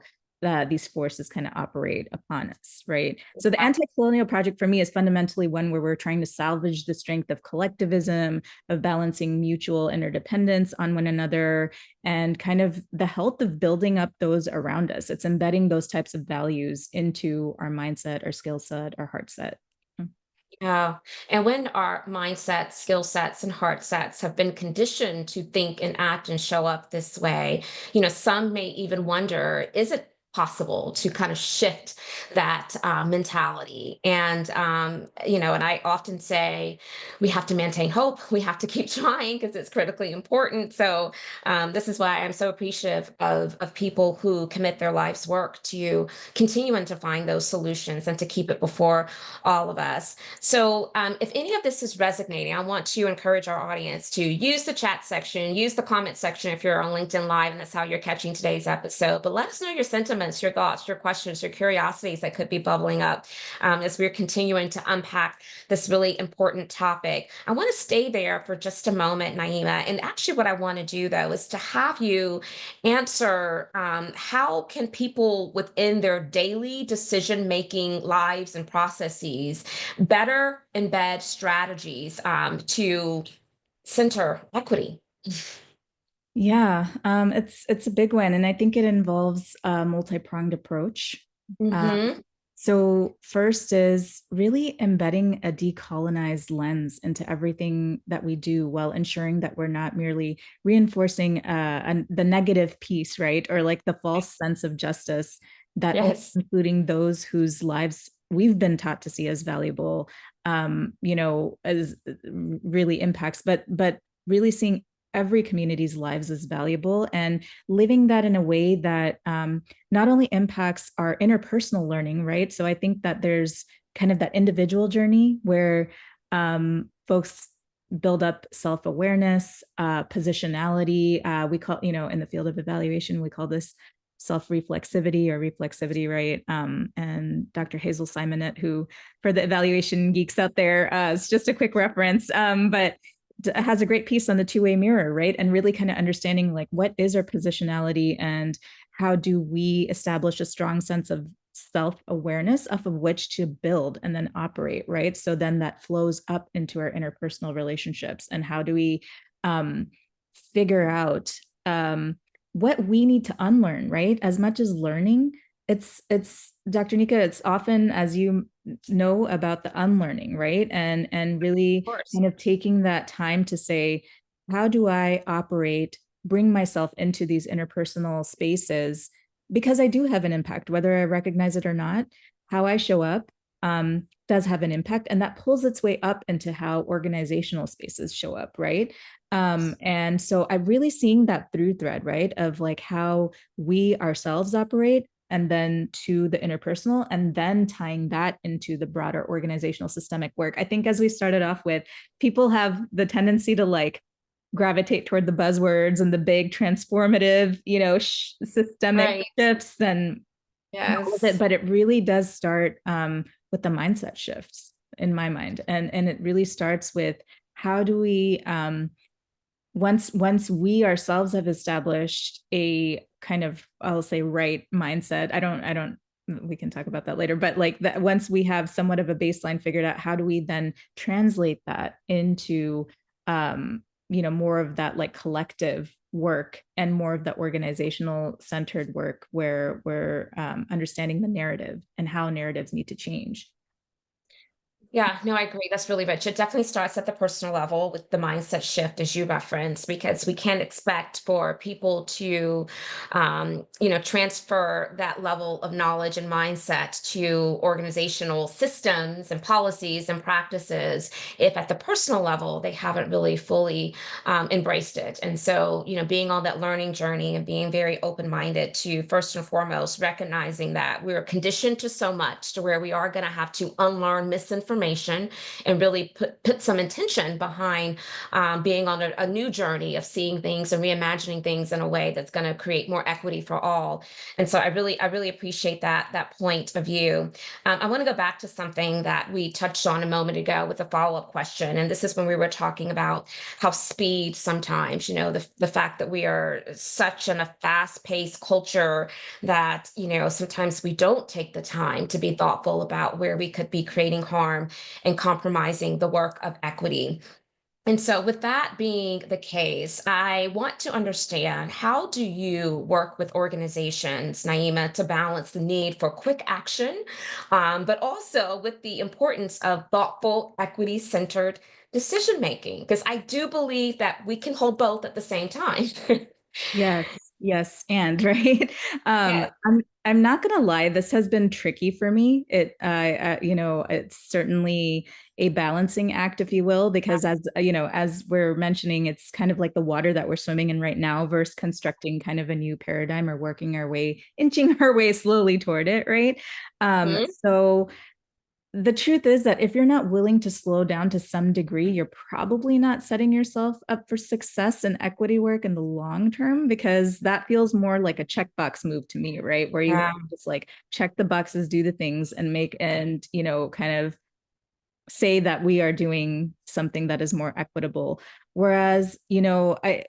these forces kind of operate upon us, right? So the anti-colonial project for me is fundamentally one where we're trying to salvage the strength of collectivism, of balancing mutual interdependence on one another, and kind of the health of building up those around us. It's embedding those types of values into our mindset, our skill set, our heart set. Yeah. And when our mindsets, skill sets, and heart sets have been conditioned to think and act and show up this way, some may even wonder, is it possible to kind of shift that mentality? And I often say we have to maintain hope. We have to keep trying because it's critically important. So this is why I'm so appreciative of people who commit their life's work to continuing to find those solutions and to keep it before all of us. So, if any of this is resonating, I want to encourage our audience to use the chat section, use the comment section if you're on LinkedIn Live, and that's how you're catching today's episode. But let us know your sentiments, your thoughts, your questions, your curiosities that could be bubbling up as we're continuing to unpack this really important topic. I want to stay there for just a moment, Naaima. And actually, what I want to do though is to have you answer how can people within their daily decision making lives and processes better embed strategies to center equity. Yeah, it's a big one, and I think it involves a multi-pronged approach. Um, Mm-hmm. so first is really embedding a decolonized lens into everything that we do, while ensuring that we're not merely reinforcing the negative piece, right, or like the false sense of justice that only Yes. including those whose lives we've been taught to see as valuable, as really impacts, but really seeing every community's lives as valuable and living that in a way that not only impacts our interpersonal learning, right? So I think that there's kind of that individual journey where folks build up self-awareness, positionality. We call, in the field of evaluation, we call this self-reflexivity or reflexivity, right? And Dr. Hazel Simonet, who, for the evaluation geeks out there, it's just a quick reference, but has a great piece on the two-way mirror, right? And really kind of understanding like what is our positionality and how do we establish a strong sense of self-awareness off of which to build and then operate, right? So then that flows up into our interpersonal relationships. And how do we figure out what we need to unlearn, right? As much as learning, it's Dr. Nika, it's often, as you know, about the unlearning, right? And Of really course. kind of taking that time to say, how do I operate, bring myself into these interpersonal spaces? Because I do have an impact, whether I recognize it or not. How I show up does have an impact, and that pulls its way up into how organizational spaces show up, right? And so I'm really seeing that through thread, right, of like how we ourselves operate, and then to the interpersonal, and then tying that into the broader organizational systemic work. I think, as we started off with, people have the tendency to like gravitate toward the buzzwords and the big transformative, systemic Right. shifts and all of it, Yes. but it really does start with the mindset shifts in my mind, and it really starts with how do we once we ourselves have established a kind of, I'll say, right mindset. I don't we can talk about that later, but like that, once we have somewhat of a baseline figured out, how do we then translate that into more of that like collective work and more of that organizational centered work where we're understanding the narrative and how narratives need to change. Yeah, no, I agree. That's really rich. It definitely starts at the personal level with the mindset shift, as you referenced, because we can't expect for people to, transfer that level of knowledge and mindset to organizational systems and policies and practices if at the personal level they haven't really fully embraced it. And so, being on that learning journey and being very open-minded to first and foremost recognizing that we're conditioned to so much to where we are going to have to unlearn misinformation and really put some intention behind being on a new journey of seeing things and reimagining things in a way that's going to create more equity for all. And so I really appreciate that point of view. I want to go back to something that we touched on a moment ago with a follow-up question, and this is when we were talking about how speed sometimes, the fact that we are such in a fast-paced culture that sometimes we don't take the time to be thoughtful about where we could be creating harm and compromising the work of equity. And so, with that being the case, I want to understand, how do you work with organizations, Naima, to balance the need for quick action, but also with the importance of thoughtful, equity centered decision making? Because I do believe that we can hold both at the same time. Yes, yes, and right. Yeah. I'm not gonna lie, this has been tricky for me. It's certainly a balancing act, if you will, because as we're mentioning, it's kind of like the water that we're swimming in right now versus constructing kind of a new paradigm or working our way, inching our way slowly toward it, right? Mhm. So the truth is that if you're not willing to slow down to some degree, you're probably not setting yourself up for success in equity work in the long term, because that feels more like a checkbox move to me, right? Where you want Yeah. to just like check the boxes, do the things, and kind of say that we are doing something that is more equitable. Whereas, I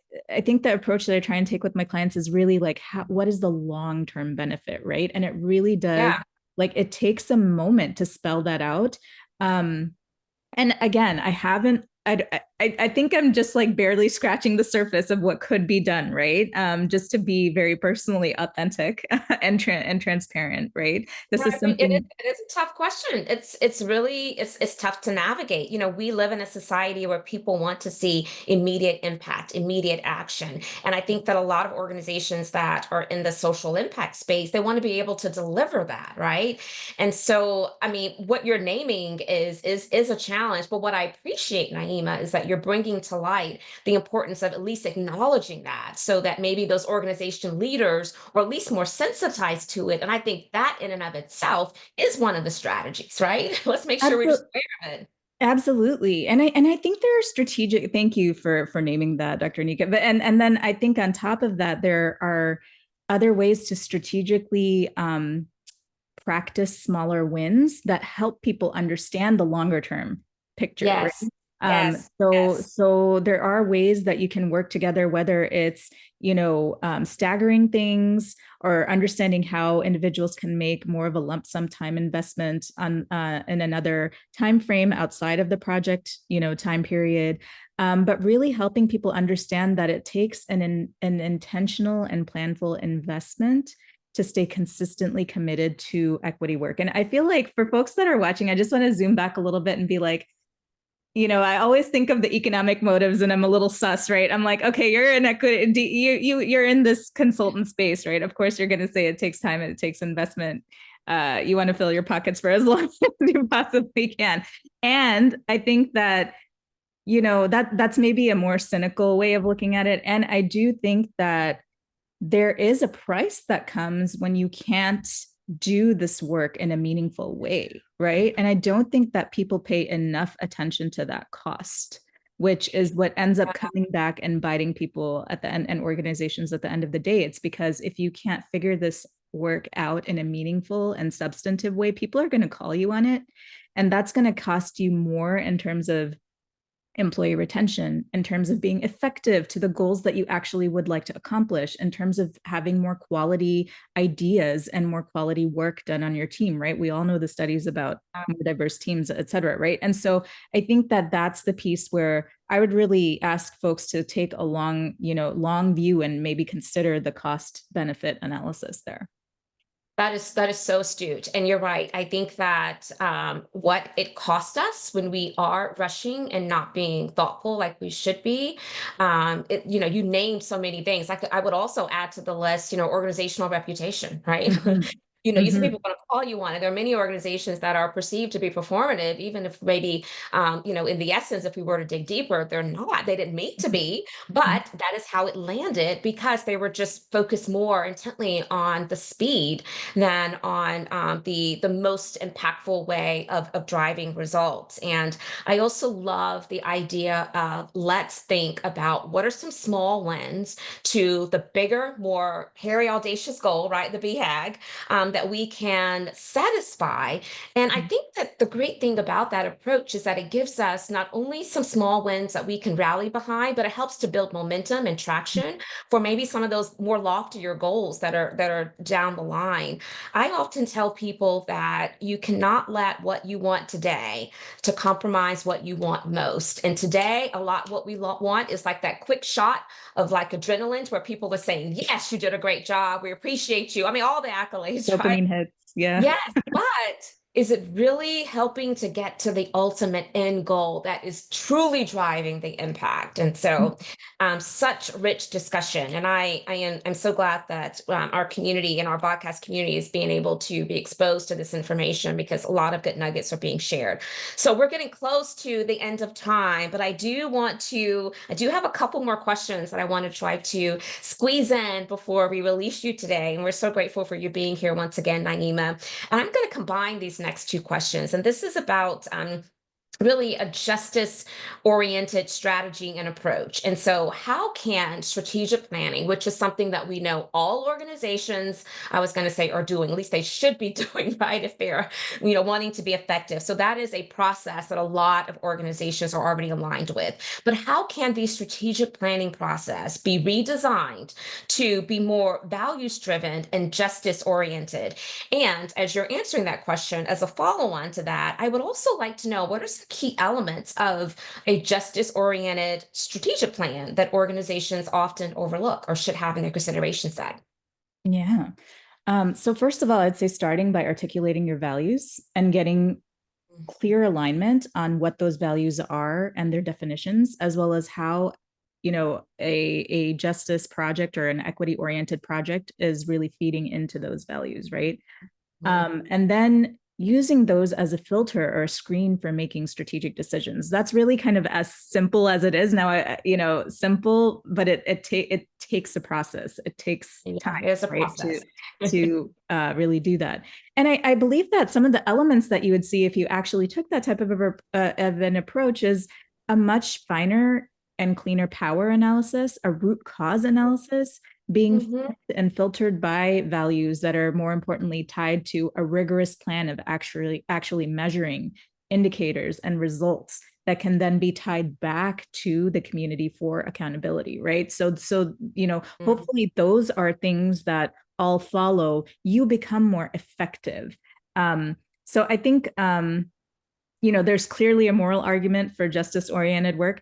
think the approach that I try and take with my clients is really like, what is the long-term benefit, right? And it really does, Yeah. like, it takes a moment to spell that out. And again, I haven't. I think I'm just like barely scratching the surface of what could be done, right? Just to be very personally authentic and transparent, right? No, This is I think it is, something. it is a tough question. It's really it's tough to navigate. We live in a society where people want to see immediate impact, immediate action. And I think that a lot of organizations that are in the social impact space, they want to be able to deliver that, right? And so, I mean, what you're naming is a challenge, but what I appreciate, Naima, is that you're bringing to light the importance of at least acknowledging that, so that maybe those organization leaders are at least more sensitized to it. And I think that in and of itself is one of the strategies, right? Let's make sure we're just Absolutely. aware of it. Absolutely. And I think there are strategic, thank you for naming that, Dr. Nika. But and then I think on top of that, there are other ways to strategically practice smaller wins that help people understand the longer term picture, Yes. right? Yes. So, Yes. so there are ways that you can work together, whether it's, staggering things or understanding how individuals can make more of a lump sum time investment on in another time frame outside of the project, time period. But really helping people understand that it takes an intentional and planful investment to stay consistently committed to equity work. And I feel like for folks that are watching, I just want to zoom back a little bit and be like, I always think of the economic motives and I'm a little sus, right? I'm like, okay, you're in equity, you're in this consultant space, right? Of course, you're going to say it takes time and it takes investment. You want to fill your pockets for as long as you possibly can. And I think that, that's maybe a more cynical way of looking at it. And I do think that there is a price that comes when you can't do this work in a meaningful way, right? And I don't think that people pay enough attention to that cost, which is what ends up coming back and biting people at the end and organizations at the end of the day. It's because if you can't figure this work out in a meaningful and substantive way, people are going to call you on it. And that's going to cost you more in terms of employee retention, in terms of being effective to the goals that you actually would like to accomplish, in terms of having more quality ideas and more quality work done on your team, right? We all know the studies about more diverse teams, et cetera, right? And so I think that that's the piece where I would really ask folks to take a long view and maybe consider the cost benefit analysis there. That is so astute, and you're right. I think that what it costs us when we are rushing and not being thoughtful like we should be. You named so many things. I would also add to the list, organizational reputation, right? Mhm. You see Mhm. people want to call you on it. There are many organizations that are perceived to be performative, even if maybe, in the essence, if we were to dig deeper, they're not. They didn't mean to be, Mhm. but that is how it landed because they were just focused more intently on the speed than on the most impactful way of driving results. And I also love the idea of let's think about what are some small wins to the bigger, more hairy, audacious goal, right? The BHAG that we can satisfy. And I think that the great thing about that approach is that it gives us not only some small wins that we can rally behind, but it helps to build momentum and traction for maybe some of those more loftier goals that are down the line. I often tell people that you cannot let what you want today to compromise what you want most. And today, a lot what we want is like that quick shot of like adrenaline where people are saying, yes, you did a great job. We appreciate you. I mean, all the accolades, right? Dopamine hits. Yeah. Yes, but is it really helping to get to the ultimate end goal that is truly driving the impact? And so, such rich discussion, and I'm so glad that our community and our podcast community is being able to be exposed to this information because a lot of good nuggets are being shared. So we're getting close to the end of time, but I do have a couple more questions that I want to try to squeeze in before we release you today. And we're so grateful for you being here once again, Naima. And I'm going to combine these next two questions. And this is about really a justice oriented strategy and approach. And so, how can strategic planning, which is something that we know all organizations, I was going to say, are doing, at least they should be doing, right, if they're, wanting to be effective. So, that is a process that a lot of organizations are already aligned with. But how can the strategic planning process be redesigned to be more values driven and justice oriented? And as you're answering that question, as a follow on to that, I would also like to know what are some key elements of a justice oriented strategic plan that organizations often overlook or should have in their consideration set? Yeah. So first of all, I'd say starting by articulating your values and getting clear alignment on what those values are and their definitions, as well as how, a justice project or an equity oriented project is really feeding into those values, right? And then using those as a filter or a screen for making strategic decisions. That's really kind of as simple as it is now. Simple, but it takes a process. It takes Yeah, time, it's a right, to process. really do that. And I believe that some of the elements that you would see if you actually took that type of an approach is a much finer and cleaner power analysis, a root cause analysis, being Mhm. and filtered by values that are more importantly tied to a rigorous plan of actually measuring indicators and results that can then be tied back to the community for accountability, right? So Mm. hopefully those are things that all follow, you become more effective. So I think there's clearly a moral argument for justice oriented work.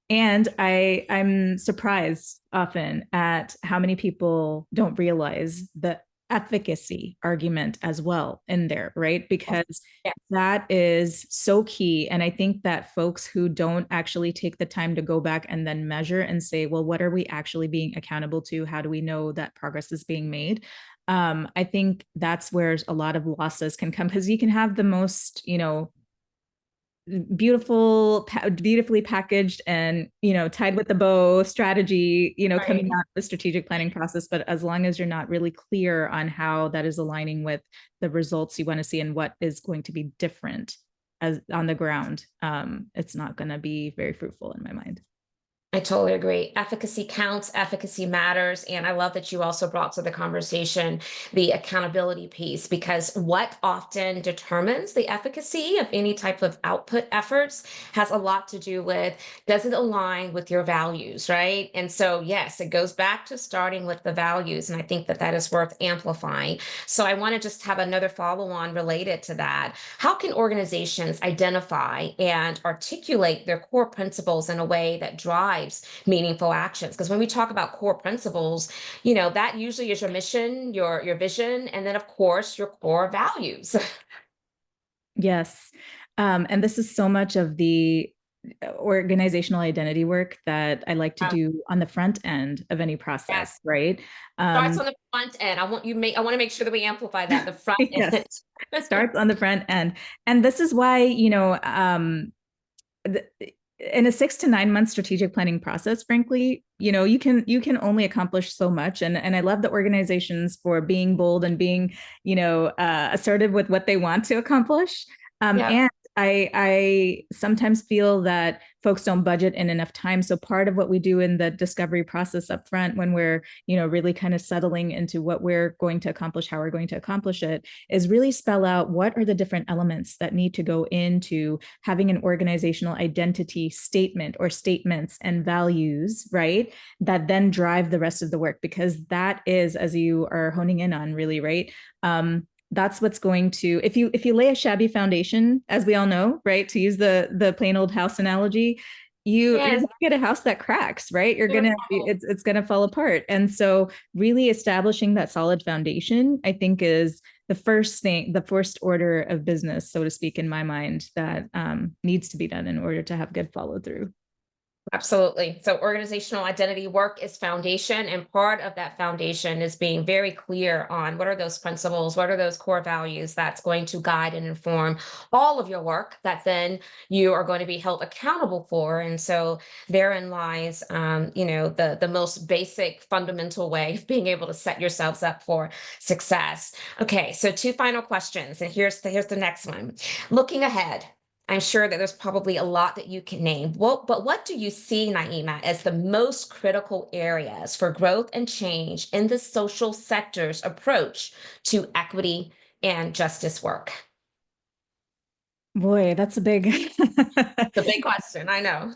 And I'm surprised often at how many people don't realize the efficacy argument as well in there, right? Because Yeah, that is so key. And I think that folks who don't actually take the time to go back and then measure and say, well, what are we actually being accountable to? How do we know that progress is being made? I think that's where a lot of losses can come, because you can have the most, beautifully packaged and tied with the bow strategy coming right. out of the strategic planning process, but as long as you're not really clear on how that is aligning with the results you want to see and what is going to be different as on the ground, it's not going to be very fruitful in my mind. I totally agree. Efficacy counts, efficacy matters. And I love that you also brought to the conversation the accountability piece, because what often determines the efficacy of any type of output efforts has a lot to do with, does it align with your values, right? And so, yes, it goes back to starting with the values. And I think that that is worth amplifying. So I want to just have another follow on related to that. How can organizations identify and articulate their core principles in a way that drives meaningful actions? Because when we talk about core principles, that usually is your mission, your vision, and then of course your core values. Yes. And this is so much of the organizational identity work that I like to do on the front end of any process, Yes. right? Starts Um, on the front end. I want to make sure that we amplify that, the front yes, end. starts on the front end. And this is why, the, in a 6 to 9 month strategic planning process, frankly, you can only accomplish so much. And I love the organizations for being bold and being, assertive with what they want to accomplish. Yeah. And I sometimes feel that folks don't budget in enough time. So part of what we do in the discovery process up front, when we're, really kind of settling into what we're going to accomplish, how we're going to accomplish it, is really spell out what are the different elements that need to go into having an organizational identity statement or statements and values, right? That then drive the rest of the work, because that is, as you are honing in on, really, right? That's what's going to, if you lay a shabby foundation, as we all know, right, to use the plain old house analogy, you're Yes. gonna get a house that cracks, right? You're gonna Beautiful. it's gonna fall apart. And so really establishing that solid foundation, I think, is the first thing, the first order of business, so to speak, in my mind, that needs to be done in order to have good follow through. Absolutely. So organizational identity work is foundation, and part of that foundation is being very clear on what are those principles, what are those core values that's going to guide and inform all of your work that then you are going to be held accountable for. And so therein lies, the most basic fundamental way of being able to set yourselves up for success. Okay, so two final questions, and here's the next one. Looking ahead, I'm sure that there's probably a lot that you can name. But what do you see, Naima, as the most critical areas for growth and change in the social sector's approach to equity and justice work? Boy, that's a big The big question, I know.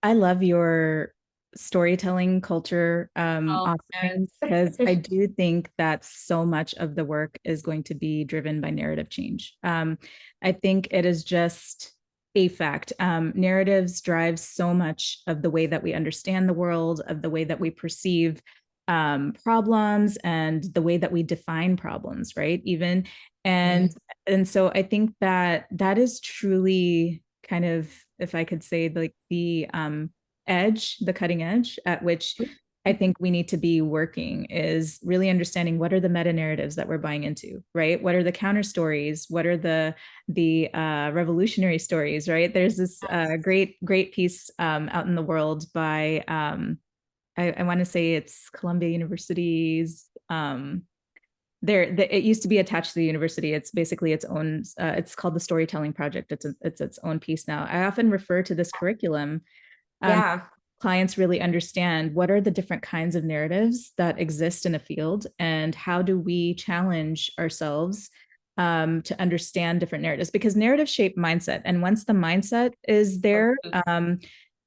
I love your storytelling culture Oh, offerings, yes. because I do think that so much of the work is going to be driven by narrative change. I think it is just a fact. Narratives drive so much of the way that we understand the world, of the way that we perceive problems, and the way that we define problems, right? Even and Mhm. and so I think that that is truly kind of, if I could say, like the cutting edge at which I think we need to be working, is really understanding what are the meta narratives that we're buying into, right? What are the counter stories? What are the revolutionary stories, right? There's this great piece out in the world by I want to say it's Columbia University's it used to be attached to the university. It's basically its own, it's called the Storytelling Project. It's its own piece now. I often refer to this curriculum. um, Yeah. Clients really understand what are the different kinds of narratives that exist in a field, and how do we challenge ourselves to understand different narratives, because narrative shape mindset. And once the mindset is there,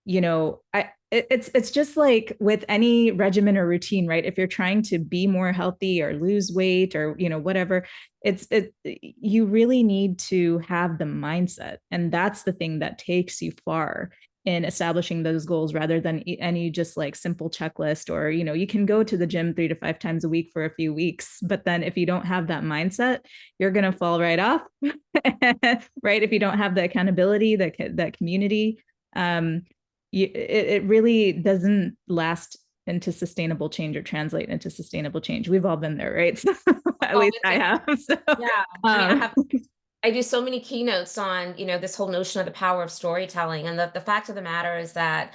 you know, it's just like with any regimen or routine, right? If you're trying to be more healthy or lose weight or, you know, whatever, you really need to have the mindset. And that's the thing that takes you far in establishing those goals, rather than any just like simple checklist. Or, you know, you can go to the gym 3 to 5 times a week for a few weeks, but then if you don't have that mindset, you're going to fall right off. Right? If you don't have the accountability, that community, um, it really doesn't last into sustainable change or translate into sustainable change. We've all been there, right? So, at All least been I there. have. So, Yeah. I mean, um, I do so many keynotes on, this whole notion of the power of storytelling. And the fact of the matter is that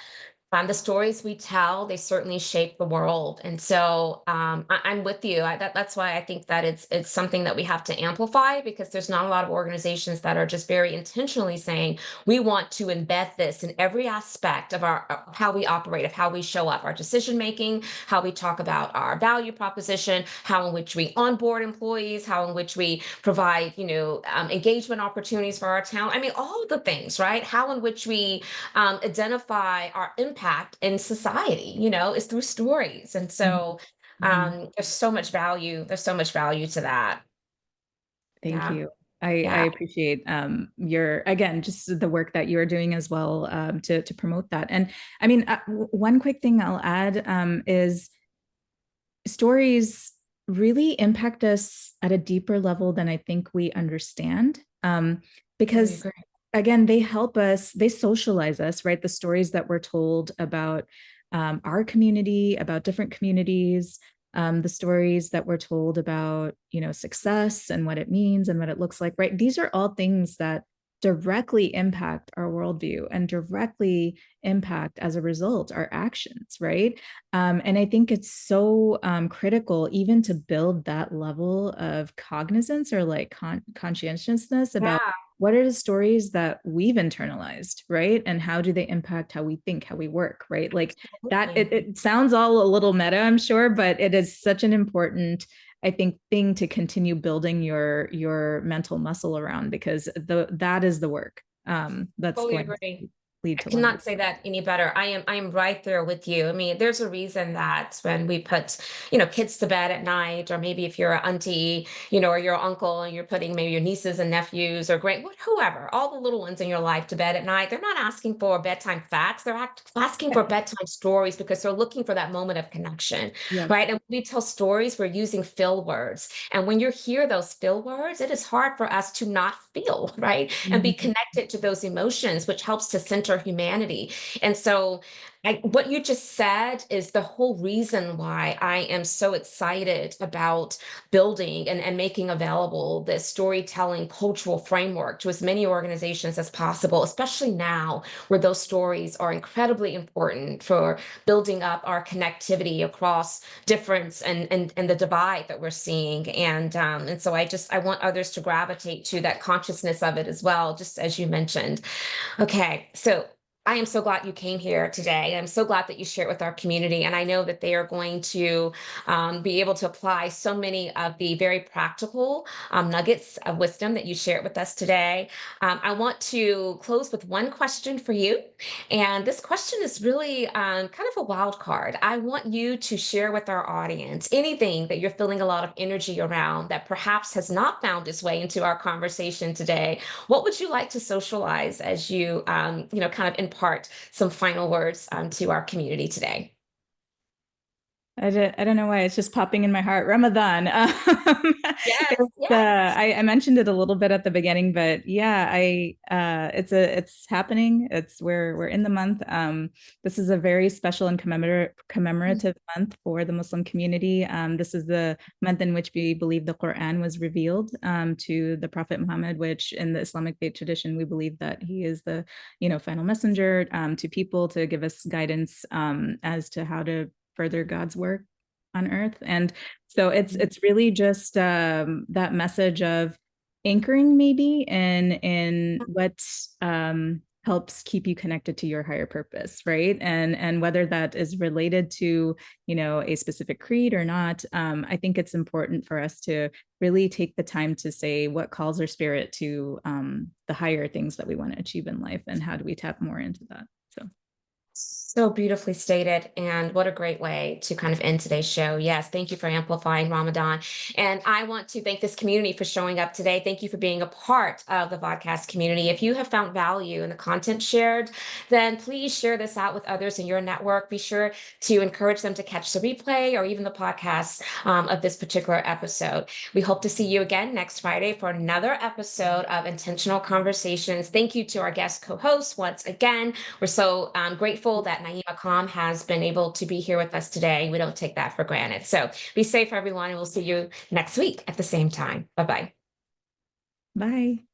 the stories we tell, they certainly shape the world. And so I'm with you. That's why I think that it's something that we have to amplify, because there's not a lot of organizations that are just very intentionally saying, we want to embed this in every aspect of our how we operate, of how we show up, our decision making, how we talk about our value proposition, how in which we onboard employees, how in which we provide, engagement opportunities for our talent. I mean, all of the things, right? How in which we identify our impact in society, is through stories. And so mhm. there's so much value. There's so much value to that. Thank Yeah. you. I Yeah. appreciate your, again, just the work that you are doing as well, to promote that. And I mean, one quick thing I'll add, is stories really impact us at a deeper level than I think we understand. Totally Because agree. again, they help us, they socialize us, right? The stories that we're told about our community, about different communities, the stories that we're told about, you know, success and what it means and what it looks like, right? These are all things that directly impact our worldview and directly impact, as a result, our actions, right? And I think it's so critical even to build that level of cognizance or like conscientiousness about Yeah. what are the stories that we've internalized, right? And how do they impact how we think, how we work, right? Like that, Absolutely. it sounds all a little meta, I'm sure, but it is such an important, I think, thing to continue building your mental muscle around, because that is the work that's Totally going agree. to lead I to longer. cannot say that any better. I am right there with you. I mean, there's a reason that when we put, kids to bed at night, or maybe if you're an auntie, or your uncle, and you're putting maybe your nieces and nephews or whoever, all the little ones in your life to bed at night, they're not asking for bedtime facts. They're asking for bedtime stories, because they're looking for that moment of connection, Yes. right? And when we tell stories, we're using fill words. And when you hear those fill words, it is hard for us to not feel, right? And be Mhm. connected to those emotions, which helps to center humanity. And so, what you just said is the whole reason why I am so excited about building and making available this storytelling cultural framework to as many organizations as possible, especially now where those stories are incredibly important for building up our connectivity across difference and the divide that we're seeing. And so I want others to gravitate to that consciousness of it as well, just as you mentioned. Okay, so I am so glad you came here today. I'm so glad that you shared with our community. And I know that they are going to be able to apply so many of the very practical nuggets of wisdom that you shared with us today. I want to close with one question for you. And this question is really kind of a wild card. I want you to share with our audience anything that you're feeling a lot of energy around that perhaps has not found its way into our conversation today. What would you like to socialize as you, kind of impart some final words to our community today? I don't know why it's just popping in my heart. Ramadan. Yes, I mentioned it a little bit at the beginning, but yeah, it's happening. We're in the month. This is a very special and yes. commemorative month for the Muslim community. This is the month in which we believe the Quran was revealed to the Prophet Muhammad, which in the Islamic faith tradition we believe that he is the final messenger to people to give us guidance as to how to further God's work on earth. And so it's really just that message of anchoring maybe in what helps keep you connected to your higher purpose, right? And whether that is related to, you know, a specific creed or not, I think it's important for us to really take the time to say what calls our spirit to the higher things that we want to achieve in life, and how do we tap more into that. So So beautifully stated. And what a great way to kind of end today's show. Yes, thank you for amplifying Ramadan. And I want to thank this community for showing up today. Thank you for being a part of the podcast community. If you have found value in the content shared, then please share this out with others in your network. Be sure to encourage them to catch the replay or even the podcast of this particular episode. We hope to see you again next Friday for another episode of Intentional Conversations. Thank you to our guest co-hosts once again. We're so grateful that Naaima Khan has been able to be here with us today. We don't take that for granted. So be safe, everyone, and we'll see you next week at the same time. Bye-bye. bye.